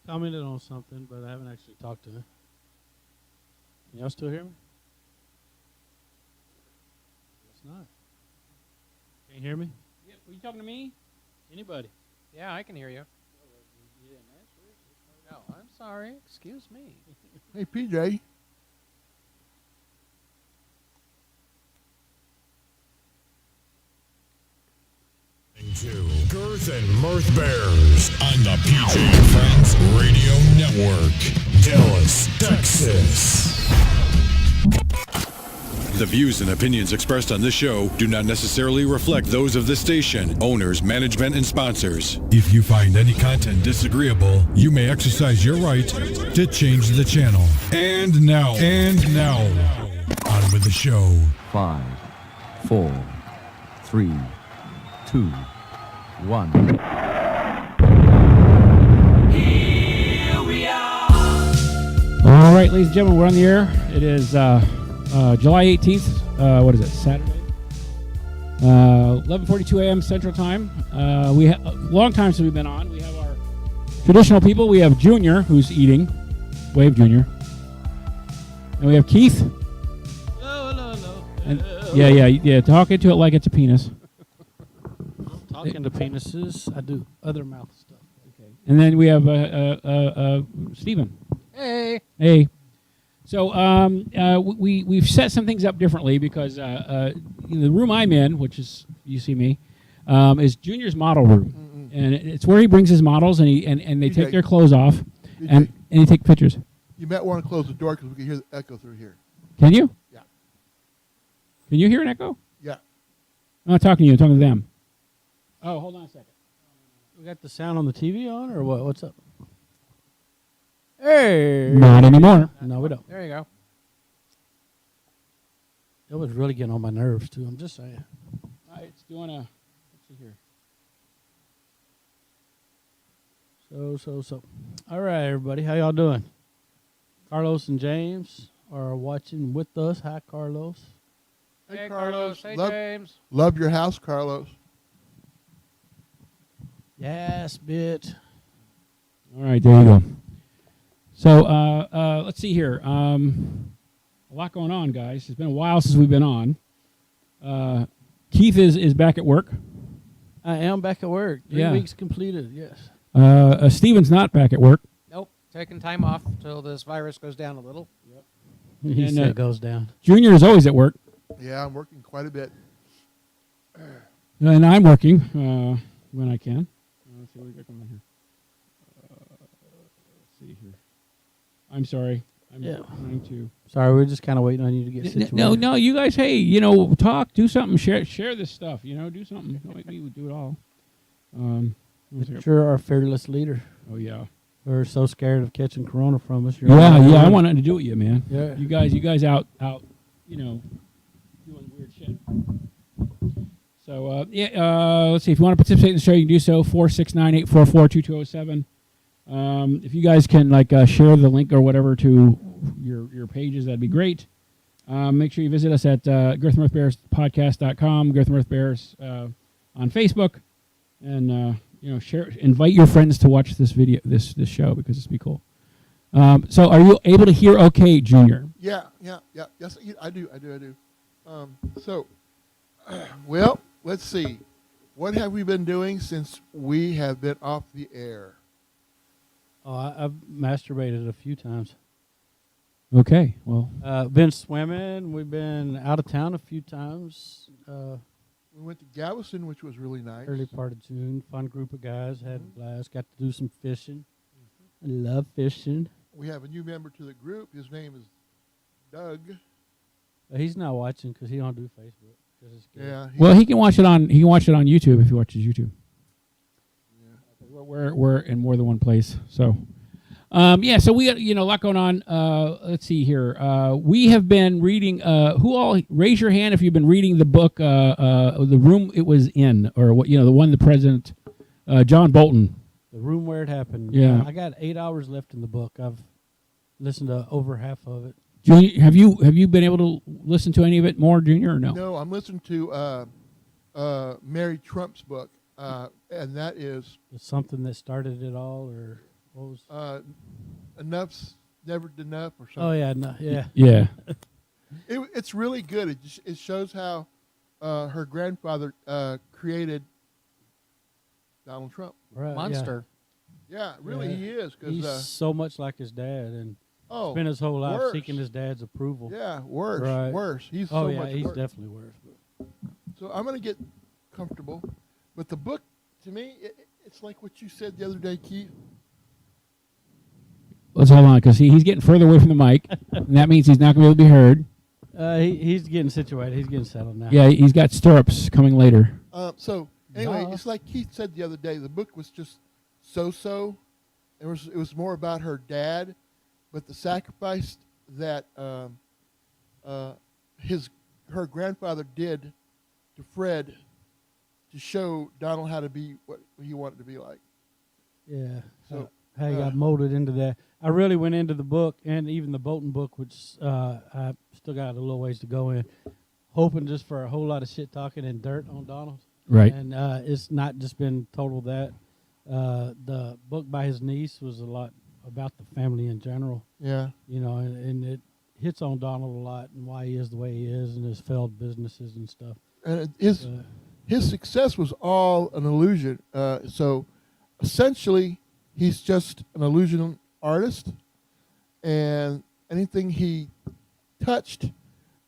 commented on something, but I haven't actually talked to him. Can y'all still hear me? It's not. Can't hear me? Yeah, were you talking to me? Anybody? Yeah, I can hear you. You didn't answer. No, I'm sorry. Excuse me. Hey, PJ. To Girth and Mirth Bears on the PJ and Friends Radio Network, Dallas, Texas. The views and opinions expressed on this show do not necessarily reflect those of this station, owners, management, and sponsors. If you find any content disagreeable, you may exercise your right to change the channel. And now, on with the show. 5, 4, 3, 2, 1. Here we are. All right, ladies and gentlemen, we're on the air. It is July 18th. What is it? Saturday. 11:42 a.m. Central Time. We have a long time since we've been on. We have our traditional people. We have Junior, who's eating. Wave, Junior. And we have Keith. Hello. And yeah. Talk into it like it's a penis. Talking to penises, I do other mouth stuff. Okay. And then we have Stephen. Hey. So we've set some things up differently because the room I'm in, which is you see me, is Junior's model room, and it's where he brings his models and they take their clothes off and he take pictures. You might want to close the door because we can hear the echo through here. Can you? Yeah. Can you hear an echo? Yeah. I'm not talking to you. I'm talking to them. Oh, hold on a second. We got the sound on the TV on, or what? What's up? Hey. Not anymore. No, we don't. There you go. It was really getting on my nerves, too. I'm just saying. All right, it's doing a. Let's see here. So. All right, everybody. How y'all doing? Carlos and James are watching with us. Hi, Carlos. Hey, Carlos. Hey, James. Love your house, Carlos. Yes, bitch. All right, there you go. So let's see here. A lot going on, guys. It's been a while since we've been on. Keith is back at work. I am back at work. 3 weeks completed, yes. Steven's not back at work. Nope. Taking time off until this virus goes down a little. Yep. He And, said it goes down. Junior is always at work. Yeah, I'm working quite a bit. And I'm working when I can. Let's see what we got coming here. Let's see here. I'm sorry. I'm trying to. Sorry, we're just kind of waiting on you to get situated. No, you guys, hey, talk, do something, share this stuff, do something. Don't make me do it all. But you're our fearless leader. Oh, yeah. We're so scared of catching corona from us. Yeah, I wanted to do it, man. Yeah. You guys out, doing weird shit. So, let's see. If you want to participate in the show, you can do so. 469-844-2207. If you guys can share the link or whatever to your pages, that'd be great. Make sure you visit us at Girth Mirth Bears Podcast.com, Girth Mirth Bears on Facebook, and invite your friends to watch this video, this show, because it's be cool. So, are you able to hear okay, Junior? Yeah. Yes, I do. Well, let's see. What have we been doing since we have been off the air? Oh, I've masturbated a few times. Okay, well. Been swimming. We've been out of town a few times. We went to Galveston, which was really nice. Early part of June. Fun group of guys. Had a blast. Got to do some fishing. I love fishing. We have a new member to the group. His name is Doug. He's not watching because he don't do Facebook. Yeah. Well, he can watch it on YouTube if he watches YouTube. Yeah. We're in more than one place. So, so we got a lot going on. Let's see here. We have been reading. Who all raise your hand if you've been reading the book, The Room It Was In, or what the one the president, John Bolton. The Room Where It Happened. Yeah. I got 8 hours left in the book. I've listened to over half of it. Junior, have you been able to listen to any of it more, Junior, or no? No, I'm listening to Mary Trump's book, and that is Something that started it all, or What was? Enough's never enough or something. Oh yeah, no, yeah. Yeah. It's really good. It shows how her grandfather created Donald Trump. Right, Monster. Yeah, really Yeah. he is. He's Because so much like his dad, and oh, spent his whole life worse. seeking his dad's approval. Yeah, worse, Right. worse. He's Oh so yeah, much he's worse. definitely worse. But So I'm gonna get comfortable, but the book to me, it's like what you said the other day, Keith. Let's hold on, because he's getting further away from the mic, and that means he's not going to be able to be heard. he's getting situated. He's getting settled now. Yeah, he's got stirrups coming later. So anyway, Duh. it's like Keith said the other day. The book was just so. It was more about her dad, but the sacrifice that her grandfather did to Fred to show Donald how to be what he wanted to be like. Yeah. So, How he got molded into that. I really went into the book and even the Bolton book, which I still got a little ways to go in, hoping just for a whole lot of shit talking and dirt on Donald. Right. And it's not just been total that. The book by his niece was a lot about the family in general, Yeah. you know, and it hits on Donald a lot and why he is the way he is and his failed businesses and stuff. And his success was all an illusion. So essentially, he's just an illusion artist, and anything he touched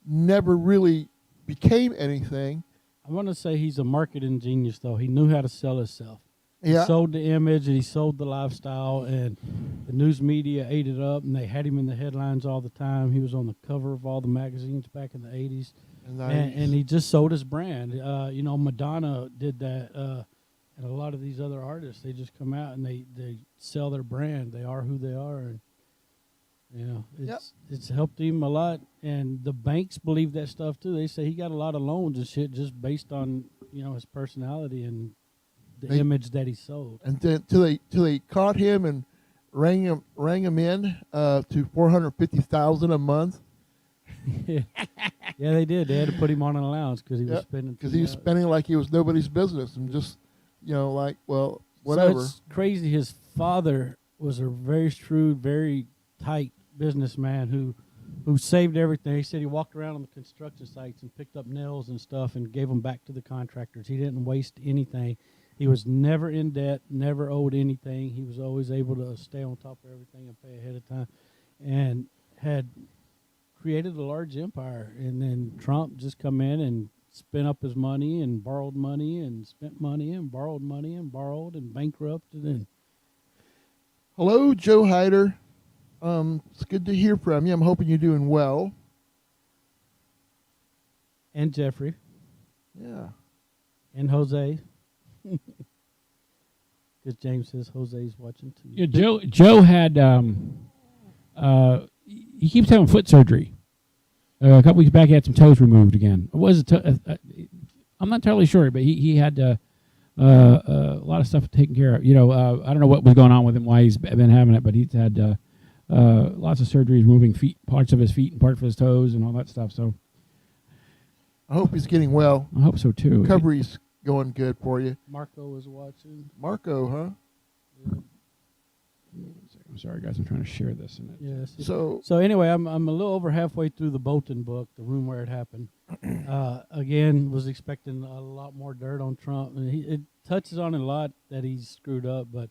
never really became anything. I want to say he's a marketing genius, though. He knew how to sell himself. Yeah. He sold the image and he sold the lifestyle, and the news media ate it up, and they had him in the headlines all the time. He was on the cover of all the magazines back in the 80s, and he just sold his brand. You know, Madonna did that, and a lot of these other artists, they just come out and they sell their brand. They are who they are, and you know, it's helped him a lot. And the banks believe that stuff too. They say he got a lot of loans and shit just based on, you know, his personality and the image that he sold. And then till they caught him and rang him in to $450,000 a month. Yeah, they did. They had to put him on an allowance because he was spending. Because he was spending like he was nobody's business and just, you know, like, well, whatever. So it's crazy. His father was a very shrewd, very tight businessman who saved everything. He said he walked around on the construction sites and picked up nails and stuff and gave them back to the contractors. He didn't waste anything. He was never in debt, never owed anything. He was always able to stay on top of everything and pay ahead of time, and had created a large empire. And then Trump just come in and spent up his money and borrowed money and spent money and borrowed money and borrowed and bankrupted. And Hello, Joe Hyder. It's good to hear from you. I'm hoping you're doing well. and Jeffrey Yeah. and Jose. Because James says Jose's watching too. Yeah, Joe had he keeps having foot surgery. A couple weeks back, he had some toes removed again. It was I'm not entirely sure, but he had a lot of stuff taken care of. You know, I don't know what was going on with him, why he's been having it, but he's had lots of surgeries, removing parts of his feet and parts of his toes and all that stuff. So I hope he's getting well. I hope so too. Recovery's going good for you. Marco is watching. Marco, huh? I'm sorry, guys. I'm trying to share this. And Yes. So anyway, I'm a little over halfway through the Bolton book, The Room Where It Happened. Again, was expecting a lot more dirt on Trump, and it touches on it a lot that he's screwed up. But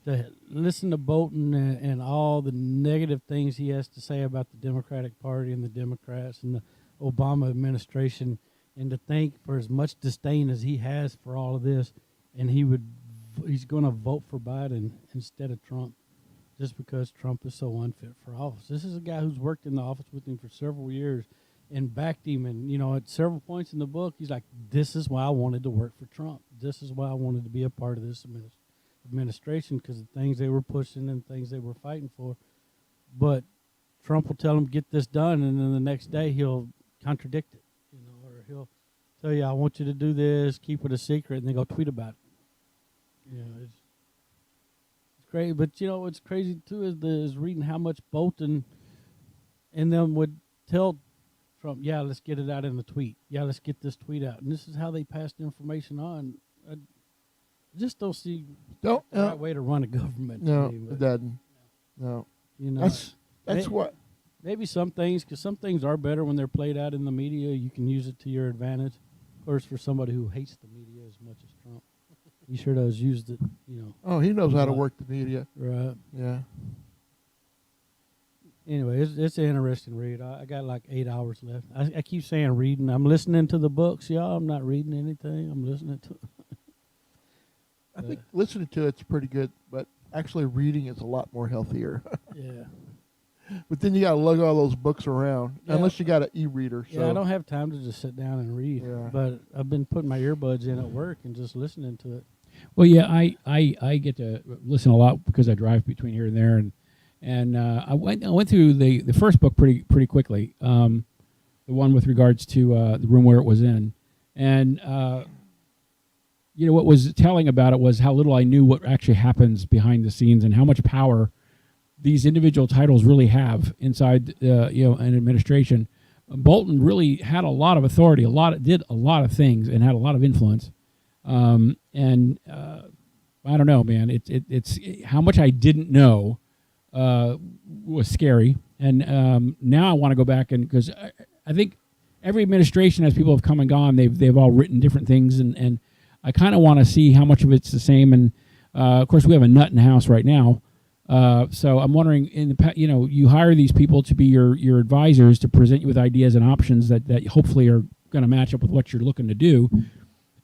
to listen to Bolton and all the negative things he has to say about the Democratic Party and the Democrats and the Obama administration, and to think for as much disdain as he has for all of this, and he's going to vote for Biden instead of Trump, just because Trump is so unfit for office. This is a guy who's worked in the office with him for several years and backed him. And, you know, at several points in the book, he's like, this is why I wanted to work for Trump. This is why I wanted to be a part of this administration, because of the things they were pushing and things they were fighting for. But Trump will tell him, get this done, and then the next day he'll contradict it, you know, or he'll tell you, I want you to do this, keep it a secret, and then go tweet about it. You know, it's crazy. But you know what's crazy too is reading how much Bolton and them would tell Trump, yeah, let's get it out in the tweet. Yeah, let's get this tweet out. And this is how they passed information on. just don't see Don't. the right way to run a government. to No, me, it but, doesn't. No. you know, That's May- what. maybe some things, because some things are better when they're played out in the media. You can use it to your advantage. Of course, for somebody who hates the media as much as Trump, he sure does use it. Oh, he knows how to work the media. Right. Yeah. Anyway, it's an interesting read. I got like 8 hours left. I keep saying reading. I'm listening to the books, y'all. I'm not reading anything. I'm listening to. I think listening to it's pretty good, but actually reading is a lot more healthier. Yeah. But then you got to lug all those books around, Yeah. unless you got an e-reader. So. Yeah, I don't have time to just sit down and read. Yeah. But I've been putting my earbuds in at work and just listening to it. Well, yeah, I get to listen a lot because I drive between here and there, and I went through the first book pretty quickly, the one with regards to the room where it was in, and what was telling about it was how little I knew what actually happens behind the scenes and how much power these individual titles really have inside an administration. Bolton really had a lot of authority, did a lot of things, and had a lot of influence. And I don't know, man. It's how much I didn't know was scary, and now I want to go back because I think every administration, as people have come and gone, they've all written different things, and I kind of want to see how much of it's the same. And of course, we have a nut in the house right now, so I'm wondering you hire these people to be your advisors to present you with ideas and options that hopefully are going to match up with what you're looking to do.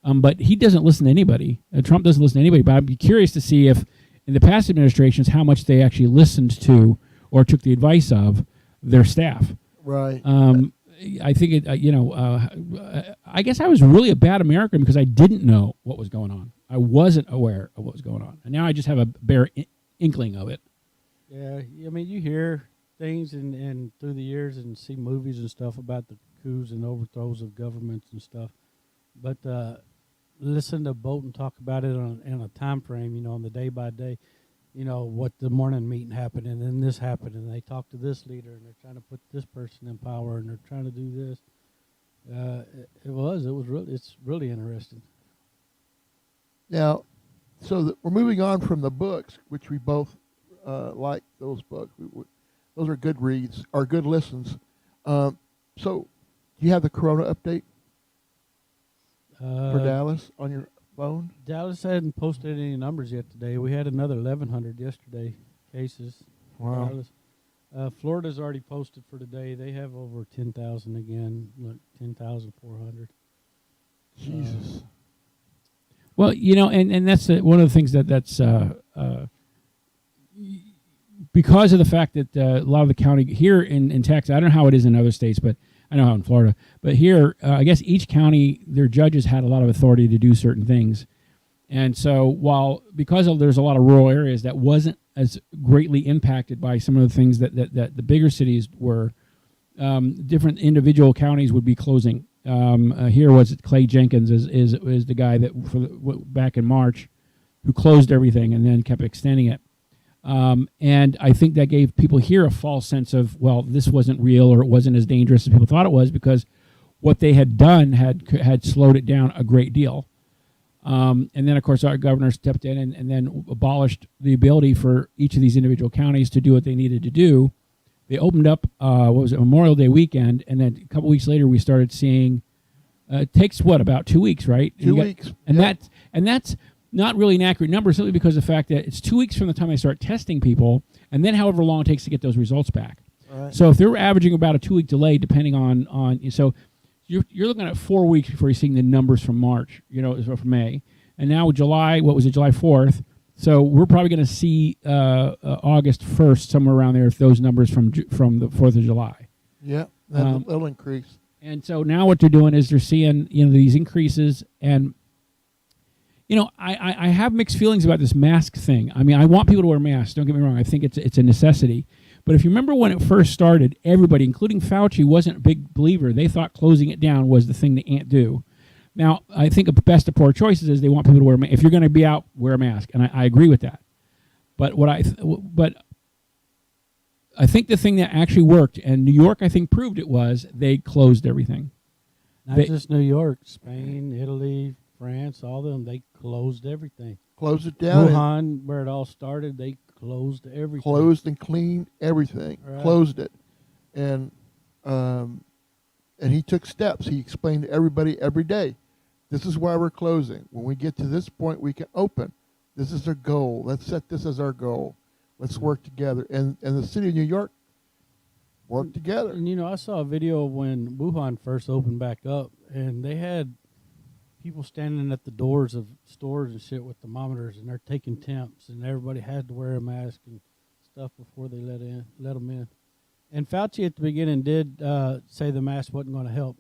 But he doesn't listen to anybody. Trump doesn't listen to anybody. But I'd be curious to see if, in the past administrations, how much they actually listened to or took the advice of their staff. Right. I think I guess I was really a bad American because I didn't know what was going on. I wasn't aware of what was going on, and now I just have a bare inkling of it. Yeah, I mean, you hear things and through the years and see movies and stuff about the coups and overthrows of governments and stuff, but listen to Bolton talk about it in a time frame, on the day by day, what the morning meeting happened and then this happened and they talk to this leader and they're trying to put this person in power and they're trying to do this. It's really interesting. Now, so we're moving on from the books, which we both like those books. Those are good reads or good listens. So, do you have the Corona update for Dallas on your phone? Dallas hadn't posted any numbers yet today. We had another 1,100 yesterday cases. Wow. Dallas. Florida's already posted for today. They have over 10,000 again, 10,400. Jesus. Well, and that's one of the things that's because of the fact that a lot of the county here in Texas, I don't know how it is in other states, but I know how in Florida. But here, I guess each county, their judges had a lot of authority to do certain things. And so because there's a lot of rural areas that wasn't as greatly impacted by some of the things that the bigger cities were, different individual counties would be closing. Here was Clay Jenkins is the guy that back in March who closed everything and then kept extending it. And I think that gave people here a false sense of, well, this wasn't real or it wasn't as dangerous as people thought it was because what they had done had slowed it down a great deal. And then, of course, our governor stepped in and then abolished the ability for each of these individual counties to do what they needed to do. They opened up, Memorial Day weekend, and then a couple weeks later we started seeing, it takes about 2 weeks, right? 2 weeks. And Yep. that's not really an accurate number simply because of the fact that it's 2 weeks from the time they start testing people and then however long it takes to get those results back. Right. So if they're averaging about a 2 week delay, depending on so you're looking at 4 weeks before you're seeing the numbers from March, from May. And now July 4th. So we're probably going to see August 1st, somewhere around there, if those numbers from the 4th of July. Yeah, that'll increase. And so now what they're doing is they're seeing these increases, and I have mixed feelings about this mask thing. I mean, I want people to wear masks. Don't get me wrong. I think it's a necessity. But if you remember when it first started, everybody, including Fauci, wasn't a big believer. They thought closing it down was the thing to do. Now, I think the best of poor choices is they want people to wear a mask. If you're going to be out, wear a mask, and I agree with that. But I think the thing that actually worked, and New York, I think, proved it was they closed everything. Not just New York, Spain, Italy, France, all them, they closed everything. Closed it down. Wuhan, where it all started, they closed everything. Closed and cleaned everything. Right. Closed it, and he took steps. He explained to everybody every day, this is why we're closing. When we get to this point, we can open. This is our goal. Let's set this as our goal. Let's work together. And the city of New York worked together. And, I saw a video when Wuhan first opened back up, and they had people standing at the doors of stores and shit with thermometers, and they're taking temps, and everybody had to wear a mask and stuff before they let them in. And Fauci at the beginning did say the mask wasn't going to help.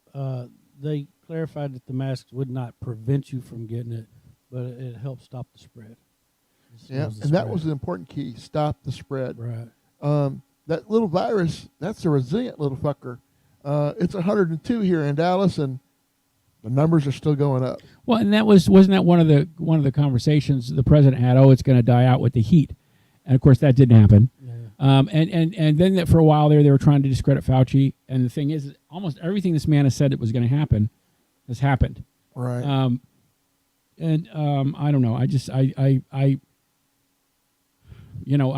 They clarified that the masks would not prevent you from getting it, but it helped stop the spread. Yeah, and that was the important key: stop the spread. Right. That little virus, that's a resilient little fucker. It's 102 here in Dallas, and the numbers are still going up. Well, and wasn't that one of the conversations the president had? Oh, it's going to die out with the heat, and of course that didn't happen. Yeah. And then for a while there, they were trying to discredit Fauci. And the thing is, almost everything this man has said that was going to happen has happened. Right. I don't know. I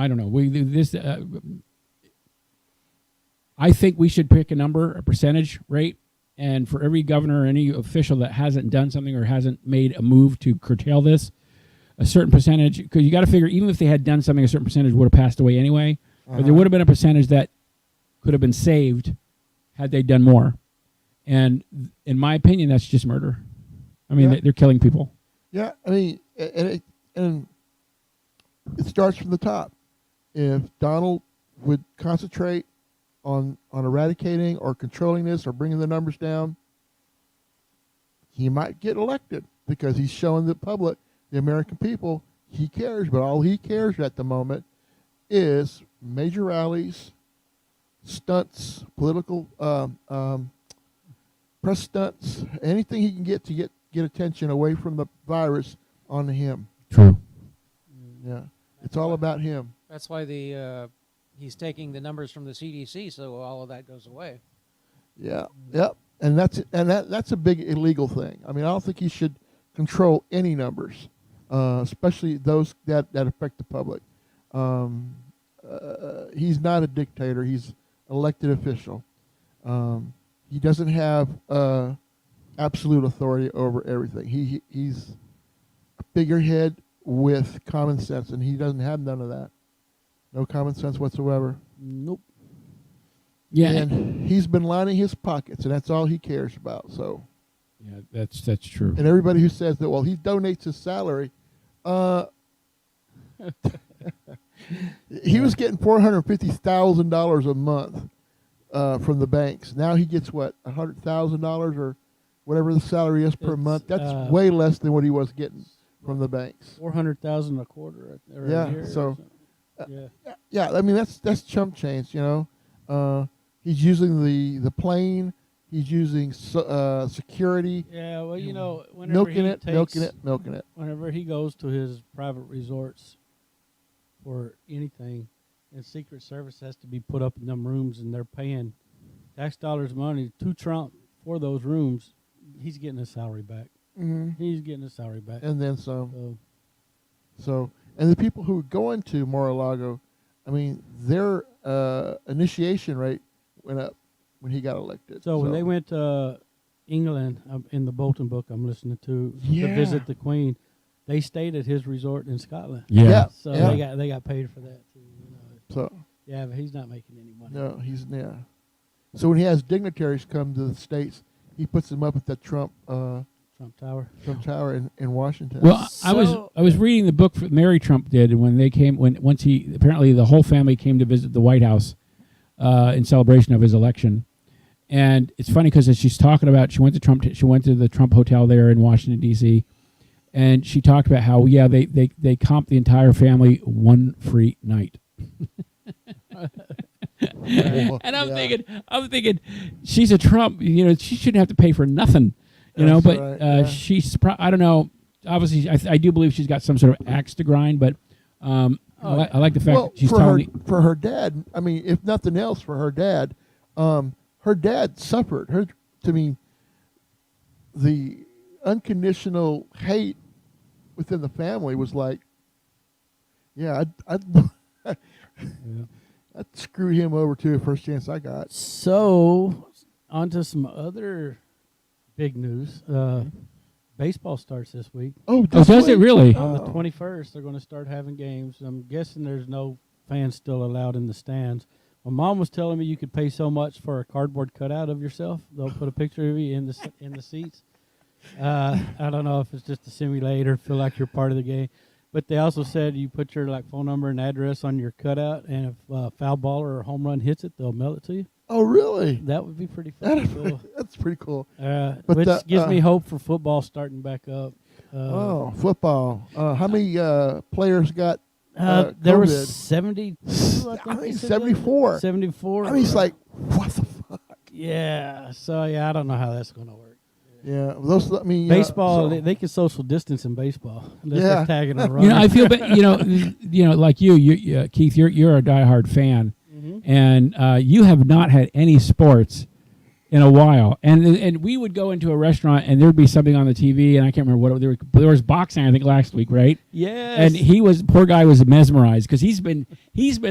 don't know. I think we should pick a percentage rate, and for every governor or any official that hasn't done something or hasn't made a move to curtail this, a certain percentage, because you got to figure, even if they had done something, a certain percentage would have passed away anyway. But there would have been a percentage that could have been saved had they done more. And in my opinion, that's just murder. I mean, they're killing people. Yeah, I mean, and it starts from the top. If Donald would concentrate on eradicating or controlling this or bringing the numbers down, he might get elected because he's showing the public, the American people, he cares. But all he cares at the moment is major rallies, stunts, political press stunts, anything he can get to get attention away from the virus on him. True. Yeah, it's all about him. That's why he's taking the numbers from the CDC, so all of that goes away. Yeah, yep, and that's a big illegal thing. I mean, I don't think he should control any numbers, especially those that affect the public. He's not a dictator. He's elected official. He doesn't have absolute authority over everything. He's a figurehead with common sense, and he doesn't have none of that. No common sense whatsoever. Nope. Yeah, and he's been lining his pockets, and that's all he cares about. So, yeah, that's true. And everybody who says that, well, he donates his salary. He was getting $450,000 a month from the banks. Now he gets what, $100,000 or whatever the salary is per month. That's way less than what he was getting from the banks. $400,000 a quarter. Or Yeah, a year so yeah. I mean that's chump change, you know. He's using the plane. He's using security. Yeah, well, you know, whenever milking it. Whenever he goes to his private resorts or anything, and Secret Service has to be put up in them rooms, and they're paying tax dollars money to Trump for those rooms, he's getting his salary back. Mm-hmm. He's getting his salary back. And then some. So, and the people who go into Mar-a-Lago, I mean, their initiation rate went up when he got elected. So when they went to England, in the Bolton book I'm listening to visit the Queen, they stayed at his resort in Scotland. Yeah. So they got paid for that too. You know. So yeah, but he's not making any money. no, he's. So when he has dignitaries come to the States, he puts them up at that Trump Tower. Trump Tower in Washington. Well, I was reading the book Mary Trump did, and when they came, once he apparently the whole family came to visit the White House in celebration of his election, and it's funny because she's talking about she went to the Trump Hotel there in Washington D.C., and she talked about how they comped the entire family one free night. And I'm thinking, she's a Trump. You know, she shouldn't have to pay for nothing. You know, but right, she's. I don't know. Obviously, I do believe she's got some sort of axe to grind. But I like the fact that she's telling for her dad. I mean, if nothing else, for her dad. Her dad suffered. The unconditional hate within the family was like, yeah, I'd Yeah. I'd screw him over too the first chance I got. So, on to some other big news. Baseball starts this week. Oh, Oh, does it really? On the 21st, they're going to start having games. I'm guessing there's no fans still allowed in the stands. My mom was telling me you could pay so much for a cardboard cutout of yourself. They'll put a picture of you in the seats. I don't know if it's just a simulator, feel like you're part of the game. But they also said you put your phone number and address on your cutout, and if a foul ball or a home run hits it, they'll mail it to you. Oh, really? That would be pretty fucking cool. That's pretty cool. Which gives me hope for football starting back up. Football. How many players got there were COVID? 72, I think. I mean, they said. 74. 74. I mean, it's like, what the fuck? Yeah. So, yeah, I don't know how that's going to work. Yeah, those. I mean, Baseball, so- they can social distance in baseball. Unless Yeah. they're tagging a You know, runner. I feel, like you, Keith, you're a diehard fan, and you have not had any sports in a while. And we would go into a restaurant, and there'd be something on the TV, and I can't remember what there was boxing, I think, last week, right? Yes. And poor guy was mesmerized because he's been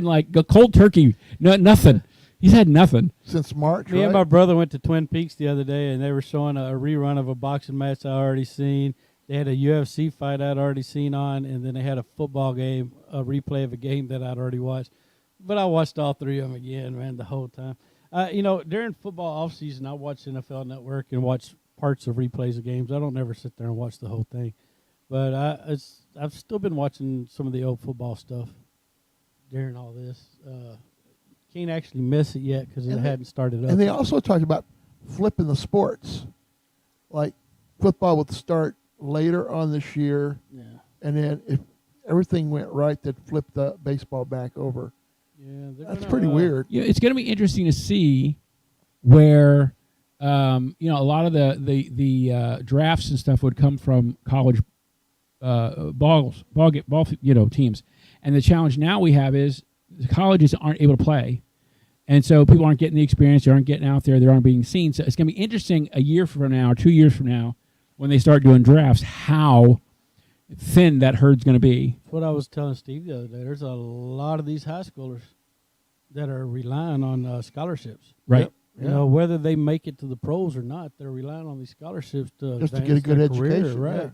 like a cold turkey, nothing. He's had nothing. since March, Me right? and my brother went to Twin Peaks the other day, and they were showing a rerun of a boxing match I already seen. They had a UFC fight I'd already seen on, and then they had a football game, a replay of a game that I'd already watched. But I watched all three of them again, man, the whole time. During football off season, I watch NFL Network and watch parts of replays of games. I don't never sit there and watch the whole thing. But I've still been watching some of the old football stuff during all this. Can't actually miss it yet because it hadn't started up. And they also talked about flipping the sports. Like football would start later on this year, Yeah. and then if everything went right, they'd flip the baseball back over. Yeah, That's pretty weird. Yeah, it's going to be interesting to see where a lot of the drafts and stuff would come from college ball teams, and the challenge now we have is the colleges aren't able to play, and so people aren't getting the experience, they aren't getting out there, they aren't being seen. So it's going to be interesting a year from now, or 2 years from now, when they start doing drafts, how thin that herd's going to be. That's what I was telling Steve the other day. There's a lot of these high schoolers that are relying on scholarships. Right. You know, whether they make it to the pros or not, they're relying on these scholarships to Just to advance get a good their career, education, right?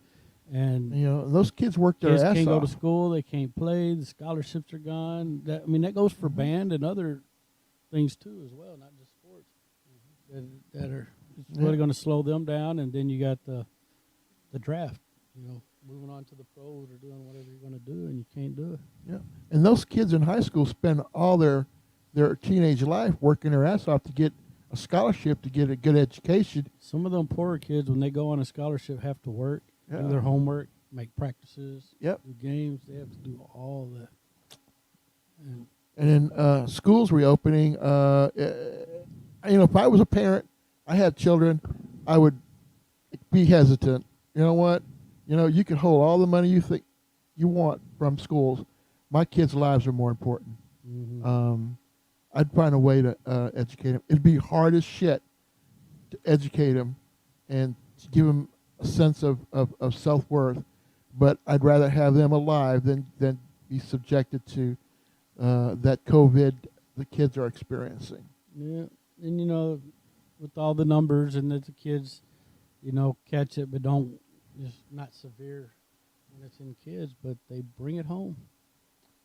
yeah. And Those kids work their kids ass can't go to off. school, they can't play, the scholarships are gone. That goes for band and other things too as well, not just sports. That are it's really going to slow them down, and then you got the draft. Moving on to the pros or doing whatever you're going to do, and you can't do it. Yeah, and those kids in high school spend all their teenage life working their ass off to get a scholarship to get a good education. Some of them poorer kids, when they go on a scholarship, have to work, Yeah. do their homework, make practices, Yep. do games. They have to do all that. And then schools reopening. If I was a parent, I had children, I would be hesitant. You know what? You can hold all the money you think you want from schools. My kids' lives are more important. Mm-hmm. I'd find a way to educate them. It'd be hard as shit to educate them and to give them a sense of self-worth, but I'd rather have them alive than be subjected to that COVID the kids are experiencing. Yeah, and with all the numbers and that the kids, catch it, but don't, just not severe when it's in kids, but they bring it home.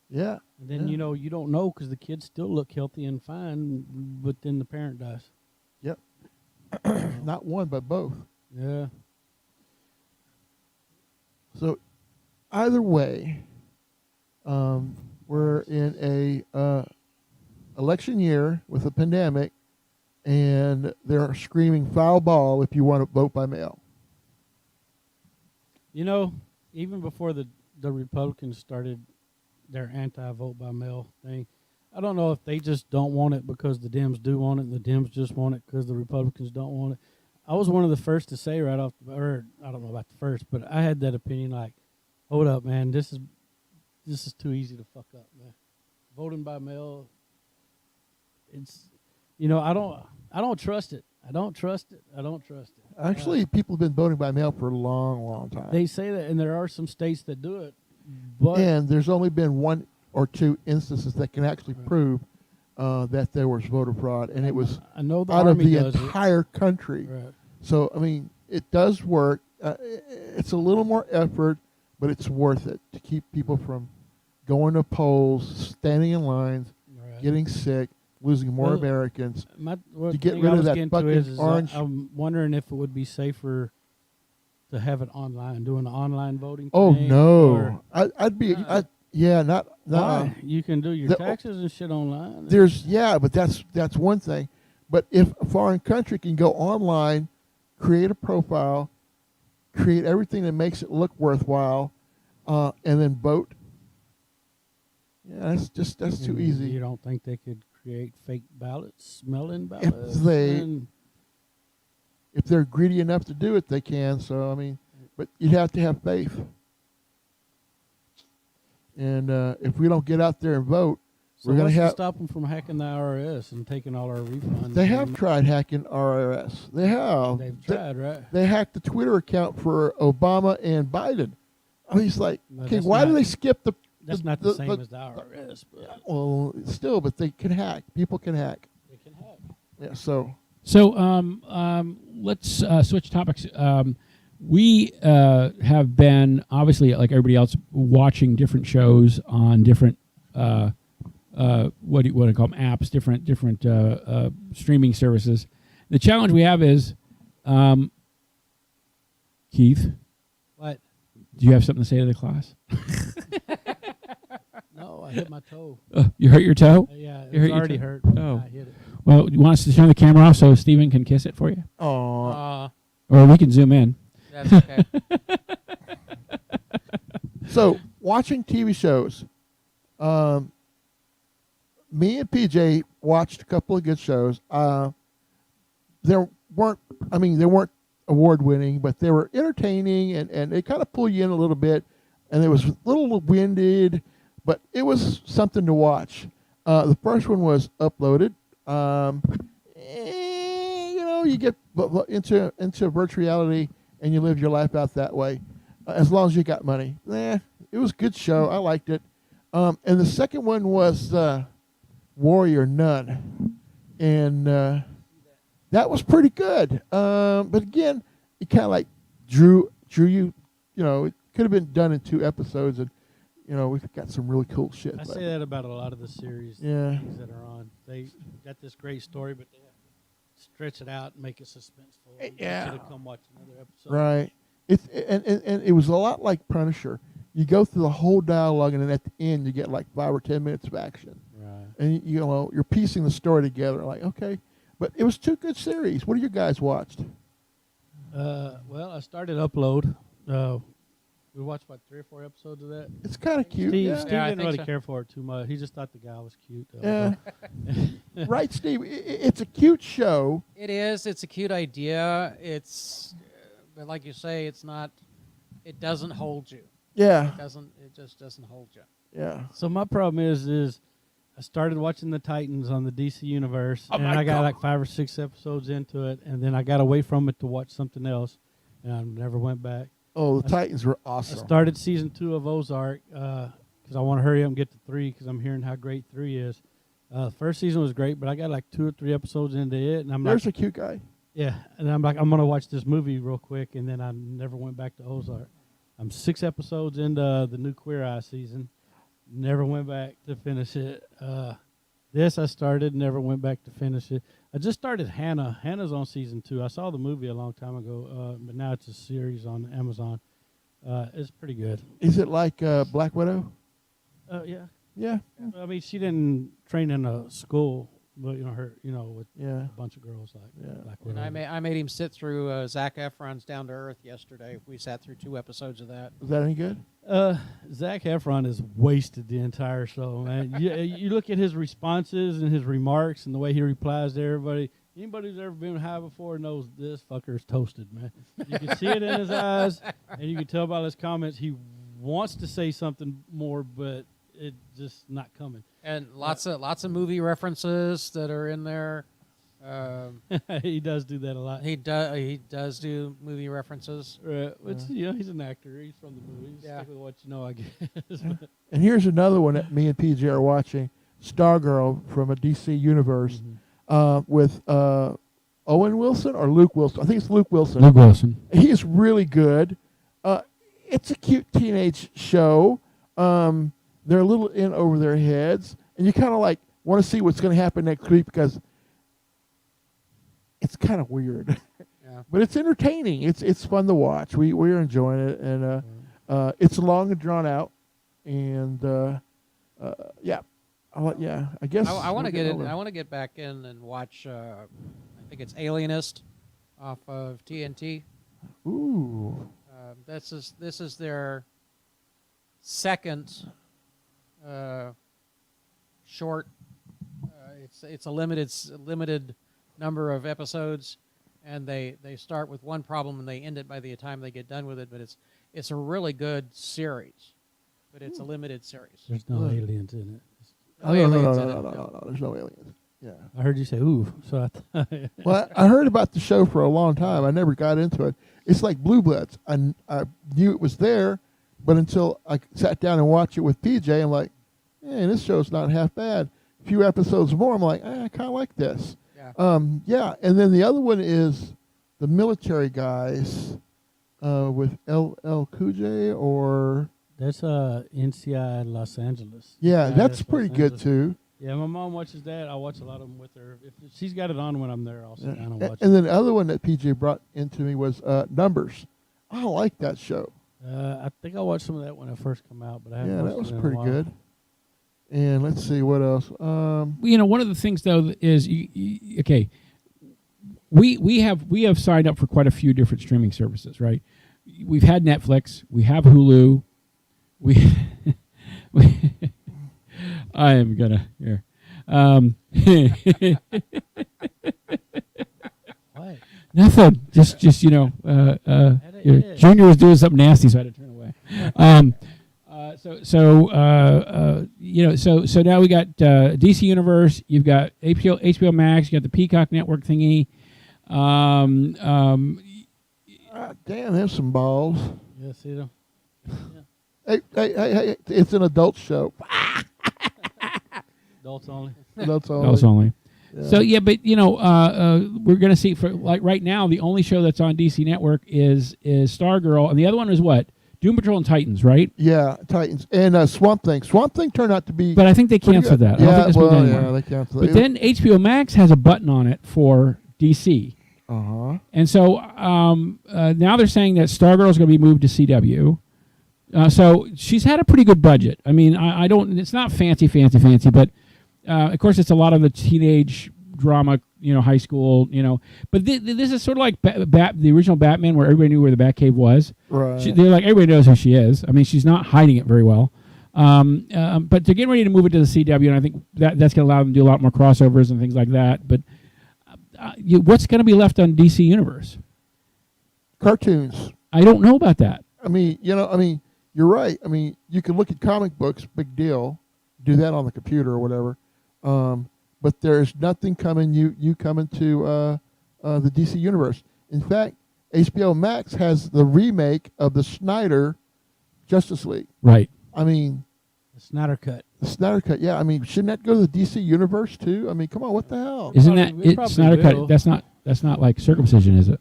Yeah. And then, yeah. you don't know because the kids still look healthy and fine, but then the parent dies. Yep. Not one, but both. Yeah. So either way, we're in a election year with a pandemic, and they're screaming foul ball if you want to vote by mail. Even before the Republicans started their anti-vote by mail thing, I don't know if they just don't want it because the Dems do want it and the Dems just want it because the Republicans don't want it. I was one of the first to say right off, or I don't know about the first, but I had that opinion like, hold up, man, this is too easy to fuck up, man. Voting by mail, it's, I don't trust it. I don't trust it. Actually, people have been voting by mail for a long, long time. They say that, and there are some states that do it, but And there's only been 1 or 2 instances that can actually prove that there was voter fraud, and it was I know the out of Army the does entire country. it. Right. So, I mean, it does work. It's a little more effort, but it's worth it to keep people from going to polls, standing in lines, Right. getting sick, losing more Well, Americans. To get rid of that fucking orange- I'm wondering if it would be safer to have it online, doing an online voting. Oh thing, no, or- I'd be, not. Why? You can do your The- taxes and shit online. But that's one thing. But if a foreign country can go online, create a profile, create everything that makes it look worthwhile, and then vote, that's too easy. You don't think they could create fake ballots, mail-in ballots? If they're greedy enough to do it, they can. So I mean, but you'd have to have faith. And if we don't get out there and vote, So we're going what's to to have. stop them from hacking the IRS and taking all our refunds? They have tried hacking RRS. They have. They've tried, right? They hacked the Twitter account for Obama and Biden. I mean, it's like, No, okay, that's why do not- they skip the? That's not the same as the IRS, but Well, still, but they can hack. People can hack. they can hack. Yeah. So So let's switch topics. We have been, obviously, like everybody else, watching different shows on different, what do you call them, apps, different streaming services. The challenge we have is, Keith, What? do you have something to say to the class? No, I hit my toe. You hurt your toe? Yeah, You hurt it's your already toe? hurt. Oh. I hit it. Well, you want us to turn the camera off so Steven can kiss it for you? oh, Or we can zoom in. That's okay. so watching TV shows. Me and PJ watched a couple of good shows. They weren't award winning, but they were entertaining and they kind of pull you in a little bit. And it was a little winded, but it was something to watch. The first one was Uploaded. You get into virtual reality and you live your life out that way, as long as you got money. It was a good show. I liked it. And the second one was Warrior Nun, and that was pretty good. But again, it kind of like drew you. It could have been done in 2 episodes, and we've got some really cool shit. I but- say that about a lot of the series Yeah. things that are on. They got this great story, but they have to stretch it out and make it suspenseful. You Yeah. should have come watch another episode. Right. It's and it was a lot like Punisher. You go through the whole dialogue, and then at the end, you get like 5 or 10 minutes of action, Right. and you're piecing the story together. Like, okay, but it was 2 good series. What have you guys watched? Well, I started Upload. We watched about 3 or 4 episodes of that. It's kind of cute. Steve, Yeah. Steve Yeah, I didn't think really so. care for it too much. He just thought the guy was cute. Yeah. Right, Steve. It's a cute show. It is. It's a cute idea. It's, but like you say, it's not. It doesn't hold you. Yeah. It just doesn't hold you. Yeah. So my problem is I started watching the Titans on the DC universe, Oh and my I got God. like 5 or 6 episodes into it, and then I got away from it to watch something else, and I never went back. Oh, the Titans were I awesome. started season 2 of Ozark because I want to hurry up and get to 3 because I'm hearing how great 3 is. First season was great, but I got like 2 or 3 episodes into it, and I'm There's like, a cute guy. yeah, and I'm like, I'm gonna watch this movie real quick, and then I never went back to Ozark. I'm 6 episodes into the new Queer Eye season, never went back to finish it. This I started, never went back to finish it. I just started Hannah. Hannah's on season 2. I saw the movie a long time ago, but now it's a series on Amazon. It's pretty good. Is it like Black Widow? Yeah. Yeah. I mean, she didn't train in a school, but with Yeah. a bunch of girls like Yeah. Black And Widow. I made him sit through Zac Efron's Down to Earth yesterday. We sat through 2 episodes of that. Was that any good? Zac Efron has wasted the entire show, man. you look at his responses and his remarks and the way he replies to everybody. Anybody who's ever been high before knows this fucker's toasted, man. You can see it in his eyes, and you can tell by his comments he wants to say something more, but it's just not coming. And lots of movie references that are in there. He does do that a lot. He does do movie references. Which he's an actor. He's from the movies. Yeah. Stick with what you know, I guess. And here's another one that me and PJ are watching, Stargirl from a DC universe, with Owen Wilson or Luke Wilson. I think it's Luke Wilson. Luke Wilson. He is really good. It's a cute teenage show. They're a little in over their heads, and you kind of like want to see what's going to happen next week because it's kind of weird. Yeah. But it's entertaining. It's fun to watch. We're enjoying it, and it's long and drawn out, and yeah, I guess I want to get over. I want to get back in and watch. I think it's Alienist off of TNT. Ooh, This is their second short. It's a limited number of episodes, and they start with one problem and they end it by the time they get done with it. But it's a really good series, but it's a limited series. There's no aliens in it. no, there's no aliens. Yeah. I heard you say ooh, so I Well, I heard about the show for a long time. I never got into it. It's like Blue Bloods. I knew it was there, but until I sat down and watched it with PJ, I'm like, hey, this show's not half bad. A few episodes more, I'm like, I kind of like this. Yeah. Yeah. And then the other one is the military guys with LL Cool J or... That's NCI Los Angeles. Yeah, NCIS that's Los pretty good, Angeles. too. Yeah, my mom watches that. I watch a lot of them with her. If she's got it on when I'm there, I'll sit down and watch And it. then the other one that PJ brought into me was Numbers. I like that show. I think I watched some of that when it first came out, but I haven't Yeah, watched that was it in a pretty while. good. And let's see what else. One of the things though is okay. We have signed up for quite a few different streaming services, right? We've had Netflix, we have Hulu, we I am gonna here. What? Nothing. Just Junior was doing something nasty, so I had to turn away. So now we got DC Universe. You've got HBO Max. You got the Peacock Network thingy. Damn, there's some balls. Yeah, see them? Hey, it's an adult show. Adults only. Adults only. Those only. Yeah. So yeah, but we're gonna see for like right now the only show that's on DC Network is Stargirl, and the other one is what? Doom Patrol and Titans, right? Yeah, Titans. And Swamp Thing. Swamp Thing turned out to be... But I think they pretty canceled good. that. I don't think that's well, anymore. yeah, they canceled But it. then HBO Max has a button on it for DC. Uh-huh. And so now they're saying that Stargirl is going to be moved to CW. So she's had a pretty good budget. I mean, I don't. It's not fancy, but of course it's a lot of the teenage drama, high school, But this is sort of like the original Batman, where everybody knew where the Batcave was. Right. They're like everybody knows who she is. I mean, she's not hiding it very well. But they're getting ready to move it to the CW, and I think that's going to allow them to do a lot more crossovers and things like that. But what's going to be left on DC Universe? Cartoons. I don't know about that. I mean, you're right. I mean, you can look at comic books, big deal. Do that on the computer or whatever. But there's nothing coming. You coming to the DC Universe. In fact, HBO Max has the remake of the Snyder Justice League. Right. I mean, The Snyder Cut. the Snyder Cut. Yeah. I mean, shouldn't that go to the DC Universe too? I mean, come on, what the hell? Isn't Probably- that it probably it's not a cut? will. That's not like circumcision, is it?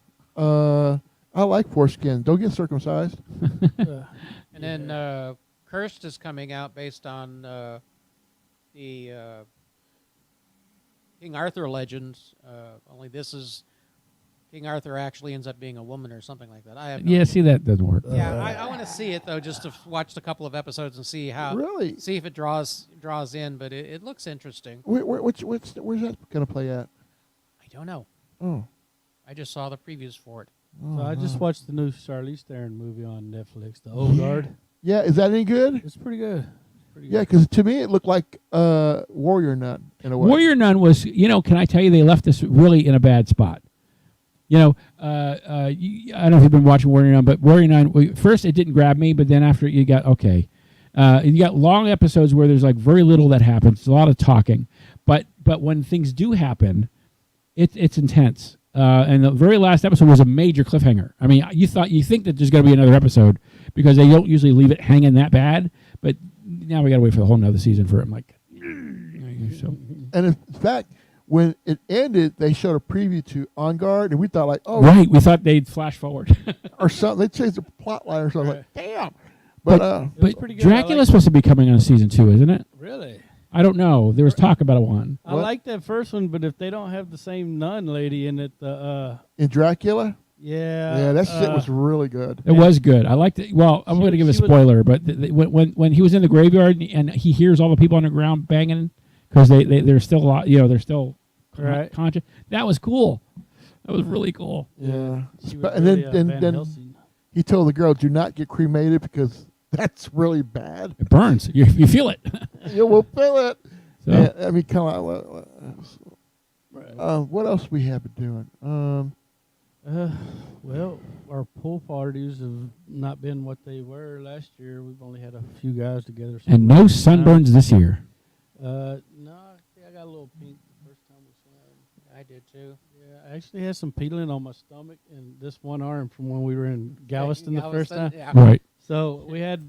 I like foreskin. Don't get circumcised. And then Cursed is coming out based on the King Arthur legends. Only this is King Arthur actually ends up being a woman or something like that. I have no Yeah. idea. See, that doesn't work. Yeah, I want to see it though, just to watch a couple of episodes and see how Really? see if it draws in. But it looks interesting. Where's that going to play at? I don't know. Oh. I just saw the previews for it. So I just watched the new Charlize Theron movie on Netflix, The Old Guard. Yeah, is that any good? It's pretty good. Yeah, because to me it looked like Warrior Nun in a way. Warrior Nun was, can I tell you, they left us really in a bad spot. I don't know if you've been watching Warrior Nun, but Warrior Nun, first it didn't grab me, but then after you got, okay. You got long episodes where there's like very little that happens, a lot of talking. But when things do happen, it's intense. And the very last episode was a major cliffhanger. I mean, you think that there's going to be another episode because they don't usually leave it hanging that bad. But now we got to wait for the whole nother season for it. I'm like, so. And in fact, when it ended, they showed a preview to On Guard, and we thought like, oh, right, we thought they'd flash forward or something. They changed the plot line or something. Like, damn. But pretty good. Dracula's supposed to be coming on season 2, isn't it? Really? I don't know. There was talk about one. I like that first one, but if they don't have the same nun lady in it, in Dracula, yeah, that shit was really good. It was good. I liked it. Well, I'm going to give a spoiler, but when he was in the graveyard and he hears all the people on the ground banging because they're still alive, they're still conscious. That was cool. That was really cool. Yeah. And then he told the girl, "Do not get cremated because that's really bad. It burns. You feel it. You will feel it." So. Yeah, I mean, come on. What else we have been doing? Well, our pool parties have not been what they were last year. We've only had a few guys together. And no sunburns this year. No, I got a little pink the first time we swam. I did too. Yeah, I actually had some peeling on my stomach and this one arm from when we were in Galveston the first time. Yeah. Right. So we had